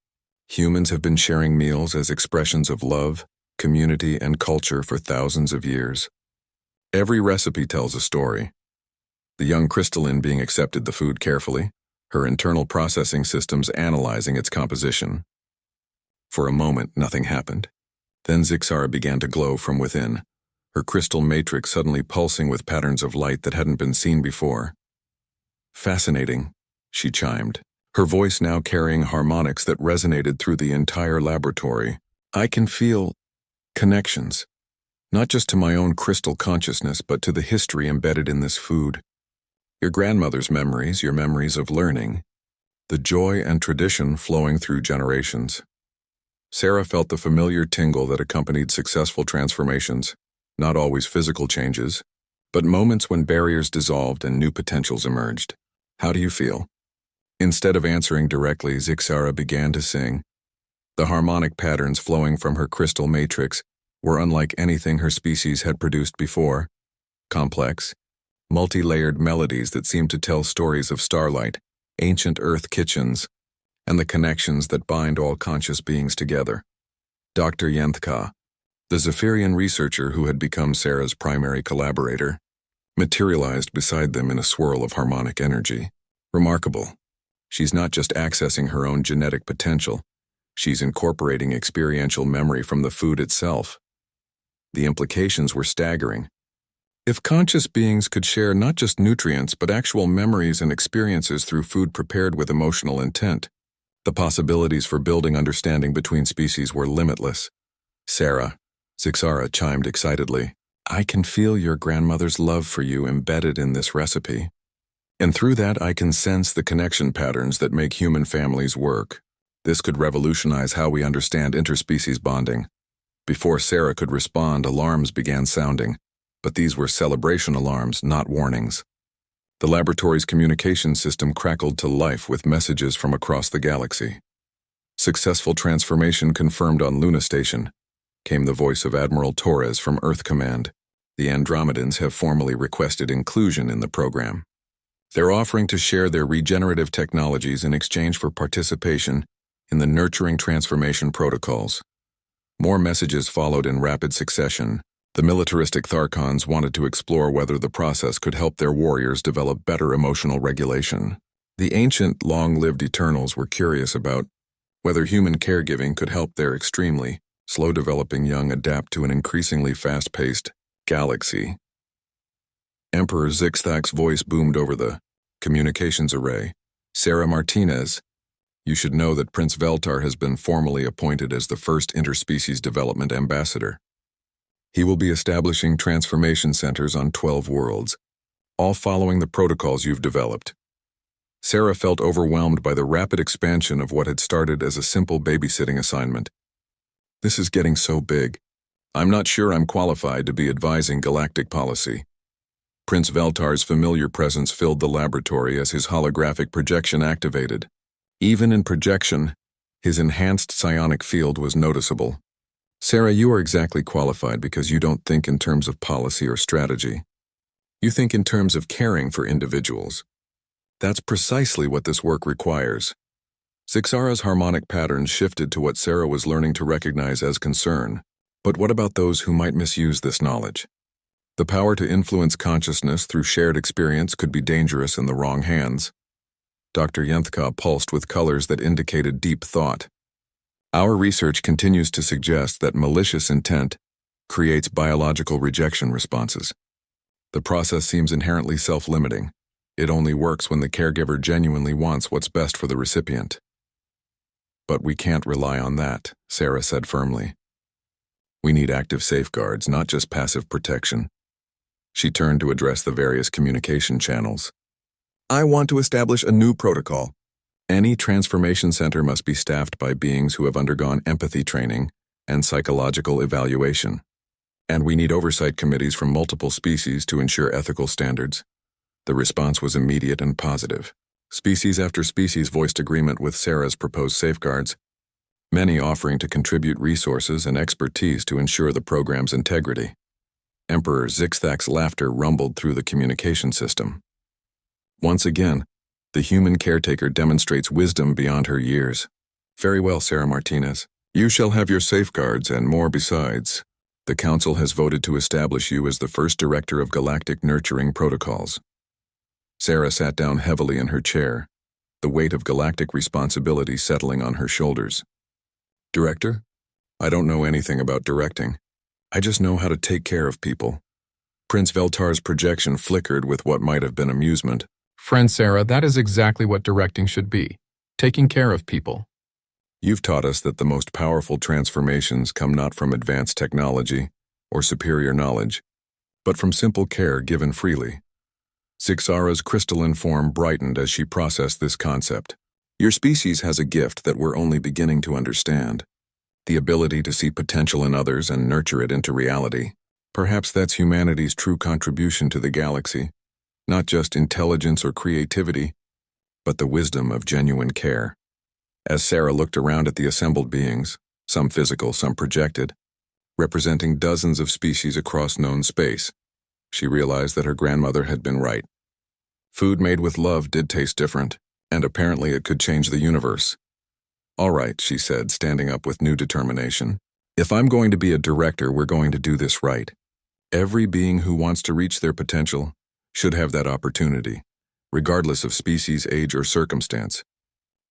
Humans have been sharing meals as expressions of love, community, and culture for thousands of years. Every recipe tells a story. The young crystalline being accepted the food carefully, her internal processing systems analyzing its composition. For a moment, nothing happened. Then Zixara began to glow from within, her crystal matrix suddenly pulsing with patterns of light that hadn't been seen before. Fascinating, she chimed, her voice now carrying harmonics that resonated through the entire laboratory. I can feel connections, not just to my own crystal consciousness, but to the history embedded in this food. Your grandmother's memories, your memories of learning, the joy and tradition flowing through generations. Sarah felt the familiar tingle that accompanied successful transformations, not always physical changes, but moments when barriers dissolved and new potentials emerged. How do you feel? Instead of answering directly, Zixara began to sing. The harmonic patterns flowing from her crystal matrix were unlike anything her species had produced before. Complex, multi-layered melodies that seemed to tell stories of starlight, ancient earth kitchens, and the connections that bind all conscious beings together. Dr. Yenthka, the Zephyrian researcher who had become Sarah's primary collaborator, materialized beside them in a swirl of harmonic energy. Remarkable. She's not just accessing her own genetic potential, she's incorporating experiential memory from the food itself. The implications were staggering. If conscious beings could share not just nutrients but actual memories and experiences through food prepared with emotional intent, the possibilities for building understanding between species were limitless. Sarah, Zixara chimed excitedly, I can feel your grandmother's love for you embedded in this recipe. And through that I can sense the connection patterns that make human families work. This could revolutionize how we understand interspecies bonding. Before Sarah could respond, alarms began sounding, but these were celebration alarms, not warnings. The laboratory's communication system crackled to life with messages from across the galaxy. Successful transformation confirmed on Luna Station, came the voice of Admiral Torres from Earth Command. The Andromedans have formally requested inclusion in the program. They're offering to share their regenerative technologies in exchange for participation in the nurturing transformation protocols. More messages followed in rapid succession. The militaristic Tharkons wanted to explore whether the process could help their warriors develop better emotional regulation. The ancient, long-lived Eternals were curious about whether human caregiving could help their extremely slow-developing young adapt to an increasingly fast-paced galaxy. Emperor Zixthak's voice boomed over the communications array. Sarah Martinez, you should know that Prince Veltar has been formally appointed as the first interspecies development ambassador. He will be establishing transformation centers on 12 worlds, all following the protocols you've developed. Sarah felt overwhelmed by the rapid expansion of what had started as a simple babysitting assignment. This is getting so big. I'm not sure I'm qualified to be advising galactic policy. Prince Veltar's familiar presence filled the laboratory as his holographic projection activated. Even in projection, his enhanced psionic field was noticeable. Sarah, you are exactly qualified because you don't think in terms of policy or strategy. You think in terms of caring for individuals. That's precisely what this work requires. Zixara's harmonic patterns shifted to what Sarah was learning to recognize as concern. But what about those who might misuse this knowledge? The power to influence consciousness through shared experience could be dangerous in the wrong hands. Dr. Yenthka pulsed with colors that indicated deep thought. Our research continues to suggest that malicious intent creates biological rejection responses. The process seems inherently self-limiting. It only works when the caregiver genuinely wants what's best for the recipient. But we can't rely on that, Sarah said firmly. We need active safeguards, not just passive protection. She turned to address the various communication channels. I want to establish a new protocol. Any transformation center must be staffed by beings who have undergone empathy training and psychological evaluation. And we need oversight committees from multiple species to ensure ethical standards. The response was immediate and positive. Species after species voiced agreement with Sarah's proposed safeguards, many offering to contribute resources and expertise to ensure the program's integrity. Emperor Zixthak's laughter rumbled through the communication system. Once again, the human caretaker demonstrates wisdom beyond her years. Very well, Sarah Martinez. You shall have your safeguards and more besides. The Council has voted to establish you as the first director of galactic nurturing protocols. Sarah sat down heavily in her chair, the weight of galactic responsibility settling on her shoulders. Director? I don't know anything about directing. I just know how to take care of people. Prince Veltar's projection flickered with what might have been amusement. Friend Sarah, that is exactly what directing should be. Taking care of people. You've taught us that the most powerful transformations come not from advanced technology or superior knowledge, but from simple care given freely. Zixara's crystalline form brightened as she processed this concept. Your species has a gift that we're only beginning to understand. The ability to see potential in others and nurture it into reality. Perhaps that's humanity's true contribution to the galaxy. Not just intelligence or creativity, but the wisdom of genuine care. As Sarah looked around at the assembled beings, some physical, some projected, representing dozens of species across known space, she realized that her grandmother had been right. Food made with love did taste different, and apparently it could change the universe. All right, she said, standing up with new determination. If I'm going to be a director, we're going to do this right. Every being who wants to reach their potential should have that opportunity, regardless of species, age, or circumstance.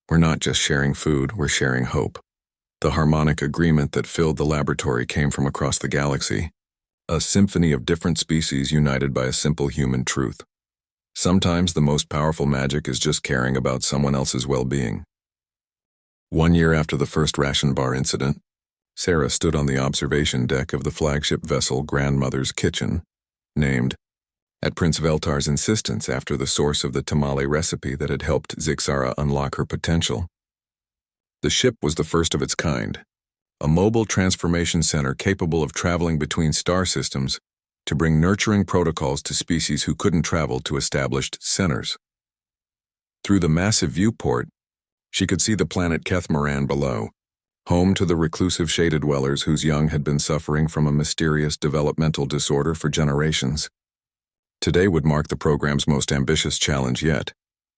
We're not just sharing food, we're sharing hope. The harmonic agreement that filled the laboratory came from across the galaxy, a symphony of different species united by a simple human truth. Sometimes the most powerful magic is just caring about someone else's well-being. 1 year after the first ration bar incident, Sarah stood on the observation deck of the flagship vessel Grandmother's Kitchen, named at Prince Veltar's insistence after the source of the tamale recipe that had helped Zixara unlock her potential. The ship was the first of its kind, a mobile transformation center capable of traveling between star systems to bring nurturing protocols to species who couldn't travel to established centers. Through the massive viewport, she could see the planet Kethmoran below, home to the reclusive shaded dwellers whose young had been suffering from a mysterious developmental disorder for generations. Today would mark the program's most ambitious challenge yet,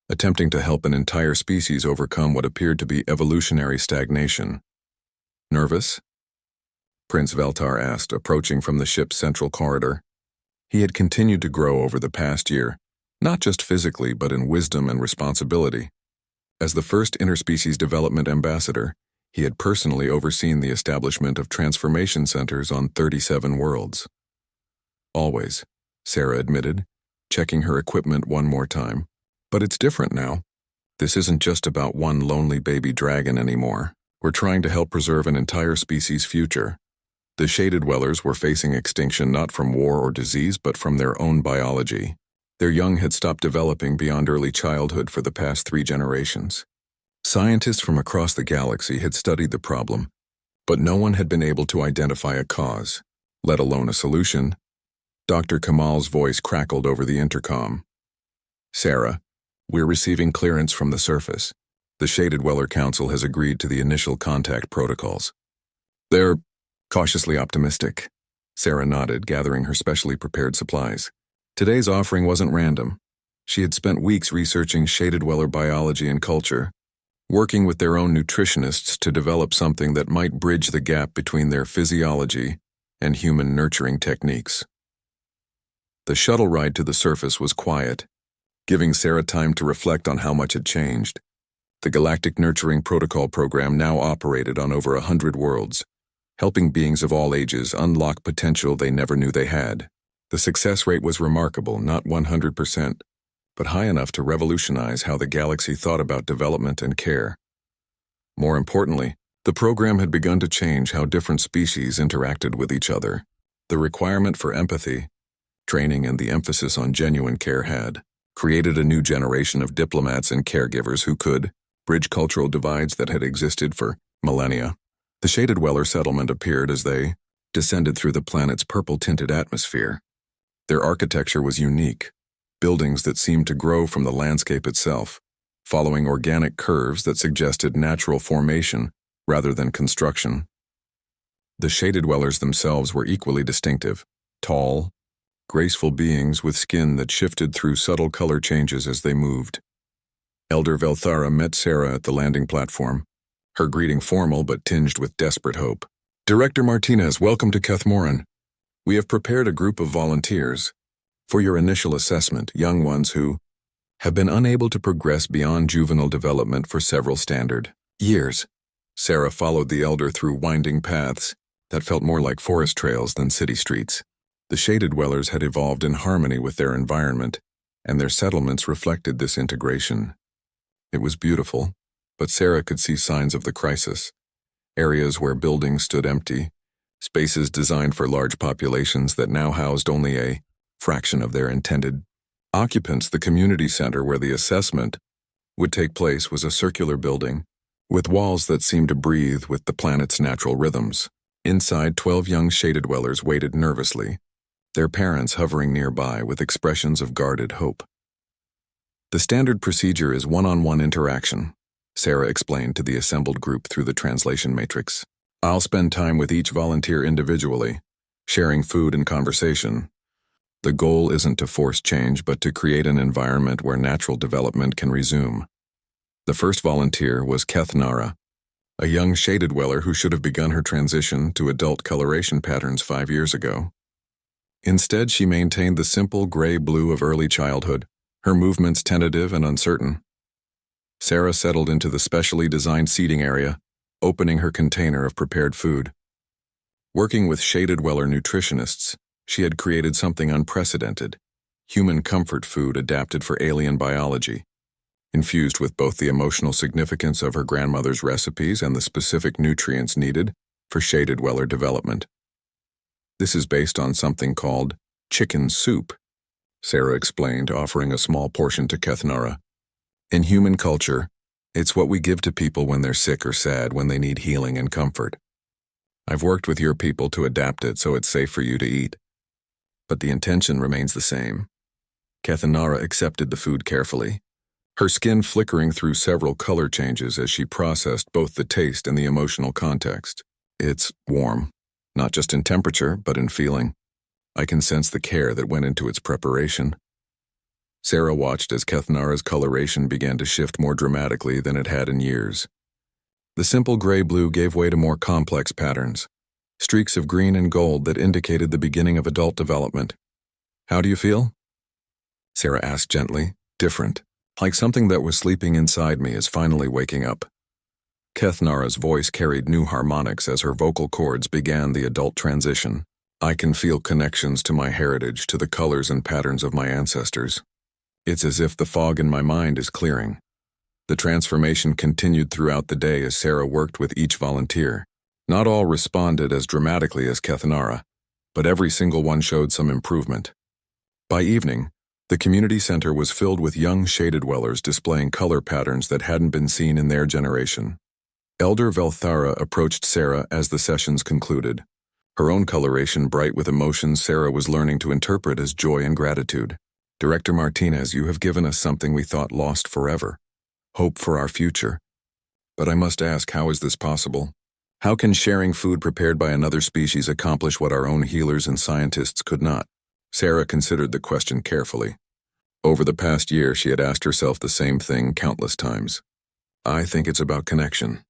attempting to help an entire species overcome what appeared to be evolutionary stagnation. Nervous? Prince Veltar asked, approaching from the ship's central corridor. He had continued to grow over the past year, not just physically but in wisdom and responsibility. As the first interspecies development ambassador, he had personally overseen the establishment of transformation centers on 37 worlds. Always, Sarah admitted, checking her equipment one more time. But it's different now. This isn't just about one lonely baby dragon anymore. We're trying to help preserve an entire species' future. The shaded dwellers were facing extinction not from war or disease but from their own biology. Their young had stopped developing beyond early childhood for the past 3 generations. Scientists from across the galaxy had studied the problem, but no one had been able to identify a cause, let alone a solution. Dr. Kamal's voice crackled over the intercom. Sarah, we're receiving clearance from the surface. The Shaded Dweller Council has agreed to the initial contact protocols. They're cautiously optimistic. Sarah nodded, gathering her specially prepared supplies. Today's offering wasn't random. She had spent weeks researching Shaded Dweller biology and culture, working with their own nutritionists to develop something that might bridge the gap between their physiology and human nurturing techniques. The shuttle ride to the surface was quiet, giving Sarah time to reflect on how much had changed. The Galactic Nurturing Protocol program now operated on over 100 worlds, helping beings of all ages unlock potential they never knew they had. The success rate was remarkable, not 100%, but high enough to revolutionize how the galaxy thought about development and care. More importantly, the program had begun to change how different species interacted with each other. The requirement for empathy, training, and the emphasis on genuine care had created a new generation of diplomats and caregivers who could bridge cultural divides that had existed for millennia. The Shaded Dweller settlement appeared as they descended through the planet's purple-tinted atmosphere. Their architecture was unique, buildings that seemed to grow from the landscape itself, following organic curves that suggested natural formation rather than construction. The Shaded Dwellers themselves were equally distinctive, tall, graceful beings with skin that shifted through subtle color changes as they moved. Elder Velthara met Sarah at the landing platform, her greeting formal but tinged with desperate hope. Director Martinez, welcome to Kethmoran. We have prepared a group of volunteers for your initial assessment, young ones who have been unable to progress beyond juvenile development for several standard years. Sarah followed the elder through winding paths that felt more like forest trails than city streets. The Shaded Dwellers had evolved in harmony with their environment, and their settlements reflected this integration. It was beautiful, but Sarah could see signs of the crisis. Areas where buildings stood empty, spaces designed for large populations that now housed only a fraction of their intended occupants. The community center where the assessment would take place was a circular building, with walls that seemed to breathe with the planet's natural rhythms. Inside, 12 young Shaded Dwellers waited nervously, their parents hovering nearby with expressions of guarded hope. The standard procedure is one-on-one interaction, Sarah explained to the assembled group through the translation matrix. I'll spend time with each volunteer individually, sharing food and conversation. The goal isn't to force change, but to create an environment where natural development can resume. The first volunteer was Kethnara, a young Shaded Dweller who should have begun her transition to adult coloration patterns 5 years ago. Instead, she maintained the simple gray-blue of early childhood, her movements tentative and uncertain. Sarah settled into the specially designed seating area, opening her container of prepared food. Working with Shaded Dweller nutritionists, she had created something unprecedented: human comfort food adapted for alien biology, infused with both the emotional significance of her grandmother's recipes and the specific nutrients needed for Shaded Dweller development. This is based on something called chicken soup, Sarah explained, offering a small portion to Kethnara. In human culture, it's what we give to people when they're sick or sad, when they need healing and comfort. I've worked with your people to adapt it so it's safe for you to eat. But the intention remains the same. Kethnara accepted the food carefully, her skin flickering through several color changes as she processed both the taste and the emotional context. It's warm, not just in temperature, but in feeling. I can sense the care that went into its preparation. Sarah watched as Kethnara's coloration began to shift more dramatically than it had in years. The simple gray-blue gave way to more complex patterns, streaks of green and gold that indicated the beginning of adult development. How do you feel? Sarah asked gently. Different, like something that was sleeping inside me is finally waking up. Kethnara's voice carried new harmonics as her vocal cords began the adult transition. I can feel connections to my heritage, to the colors and patterns of my ancestors. It's as if the fog in my mind is clearing. The transformation continued throughout the day as Sarah worked with each volunteer. Not all responded as dramatically as Kethnara, but every single one showed some improvement. By evening, the community center was filled with young Shaded Dwellers displaying color patterns that hadn't been seen in their generation. Elder Velthara approached Sarah as the sessions concluded, her own coloration bright with emotions Sarah was learning to interpret as joy and gratitude. Director Martinez, you have given us something we thought lost forever. Hope for our future. But I must ask, how is this possible? How can sharing food prepared by another species accomplish what our own healers and scientists could not? Sarah considered the question carefully. Over the past year, she had asked herself the same thing countless times. I think it's about connection.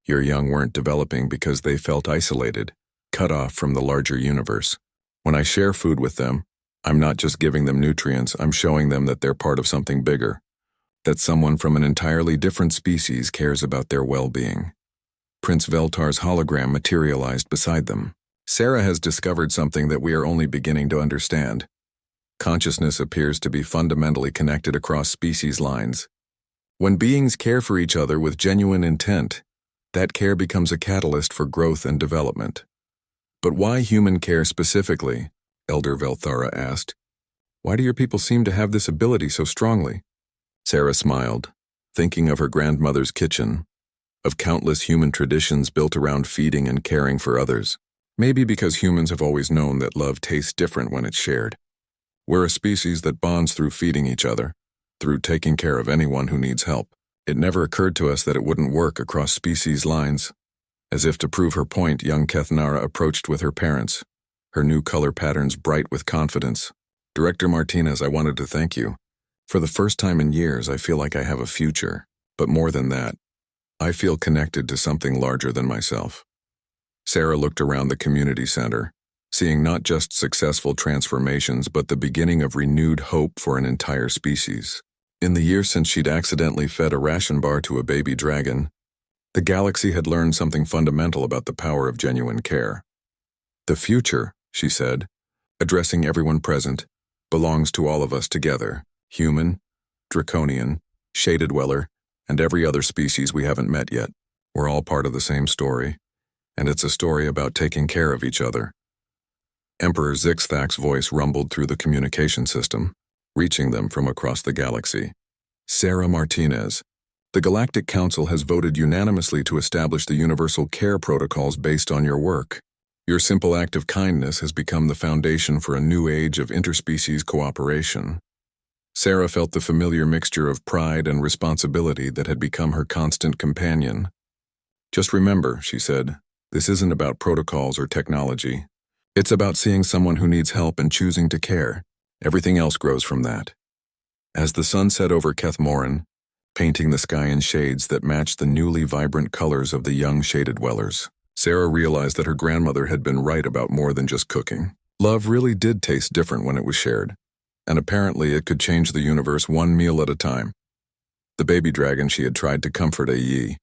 Your young weren't developing because they felt isolated, cut off from the larger universe. When I share food with them, I'm not just giving them nutrients, I'm showing them that they're part of something bigger, that someone from an entirely different species cares about their well-being. Prince Veltar's hologram materialized beside them. Sarah has discovered something that we are only beginning to understand. Consciousness appears to be fundamentally connected across species lines. When beings care for each other with genuine intent, that care becomes a catalyst for growth and development. But why human care specifically? Elder Velthara asked. Why do your people seem to have this ability so strongly? Sarah smiled, thinking of her grandmother's kitchen, of countless human traditions built around feeding and caring for others. Maybe because humans have always known that love tastes different when it's shared. We're a species that bonds through feeding each other, through taking care of anyone who needs help. It never occurred to us that it wouldn't work across species lines. As if to prove her point, young Kethnara approached with her parents, her new color patterns bright with confidence. Director Martinez, I wanted to thank you. For the first time in years, I feel like I have a future. But more than that, I feel connected to something larger than myself. Sarah looked around the community center, seeing not just successful transformations, but the beginning of renewed hope for an entire species. In the year since she'd accidentally fed a ration bar to a baby dragon, the galaxy had learned something fundamental about the power of genuine care. The future, she said, addressing everyone present, belongs to all of us together, human, draconian, Shaded Dweller, and every other species we haven't met yet. We're all part of the same story, and it's a story about taking care of each other. Emperor Zixthak's voice rumbled through the communication system, reaching them from across the galaxy. Sarah Martinez, the Galactic Council has voted unanimously to establish the universal care protocols based on your work. Your simple act of kindness has become the foundation for a new age of interspecies cooperation. Sarah felt the familiar mixture of pride and responsibility that had become her constant companion. Just remember, she said, this isn't about protocols or technology. It's about seeing someone who needs help and choosing to care. Everything else grows from that. As the sun set over Kethmoran, painting the sky in shades that matched the newly vibrant colors of the young Shaded Dwellers, Sarah realized that her grandmother had been right about more than just cooking. Love really did taste different when it was shared, and apparently it could change the universe one meal at a time. the baby dragon she had tried to comfort Yi.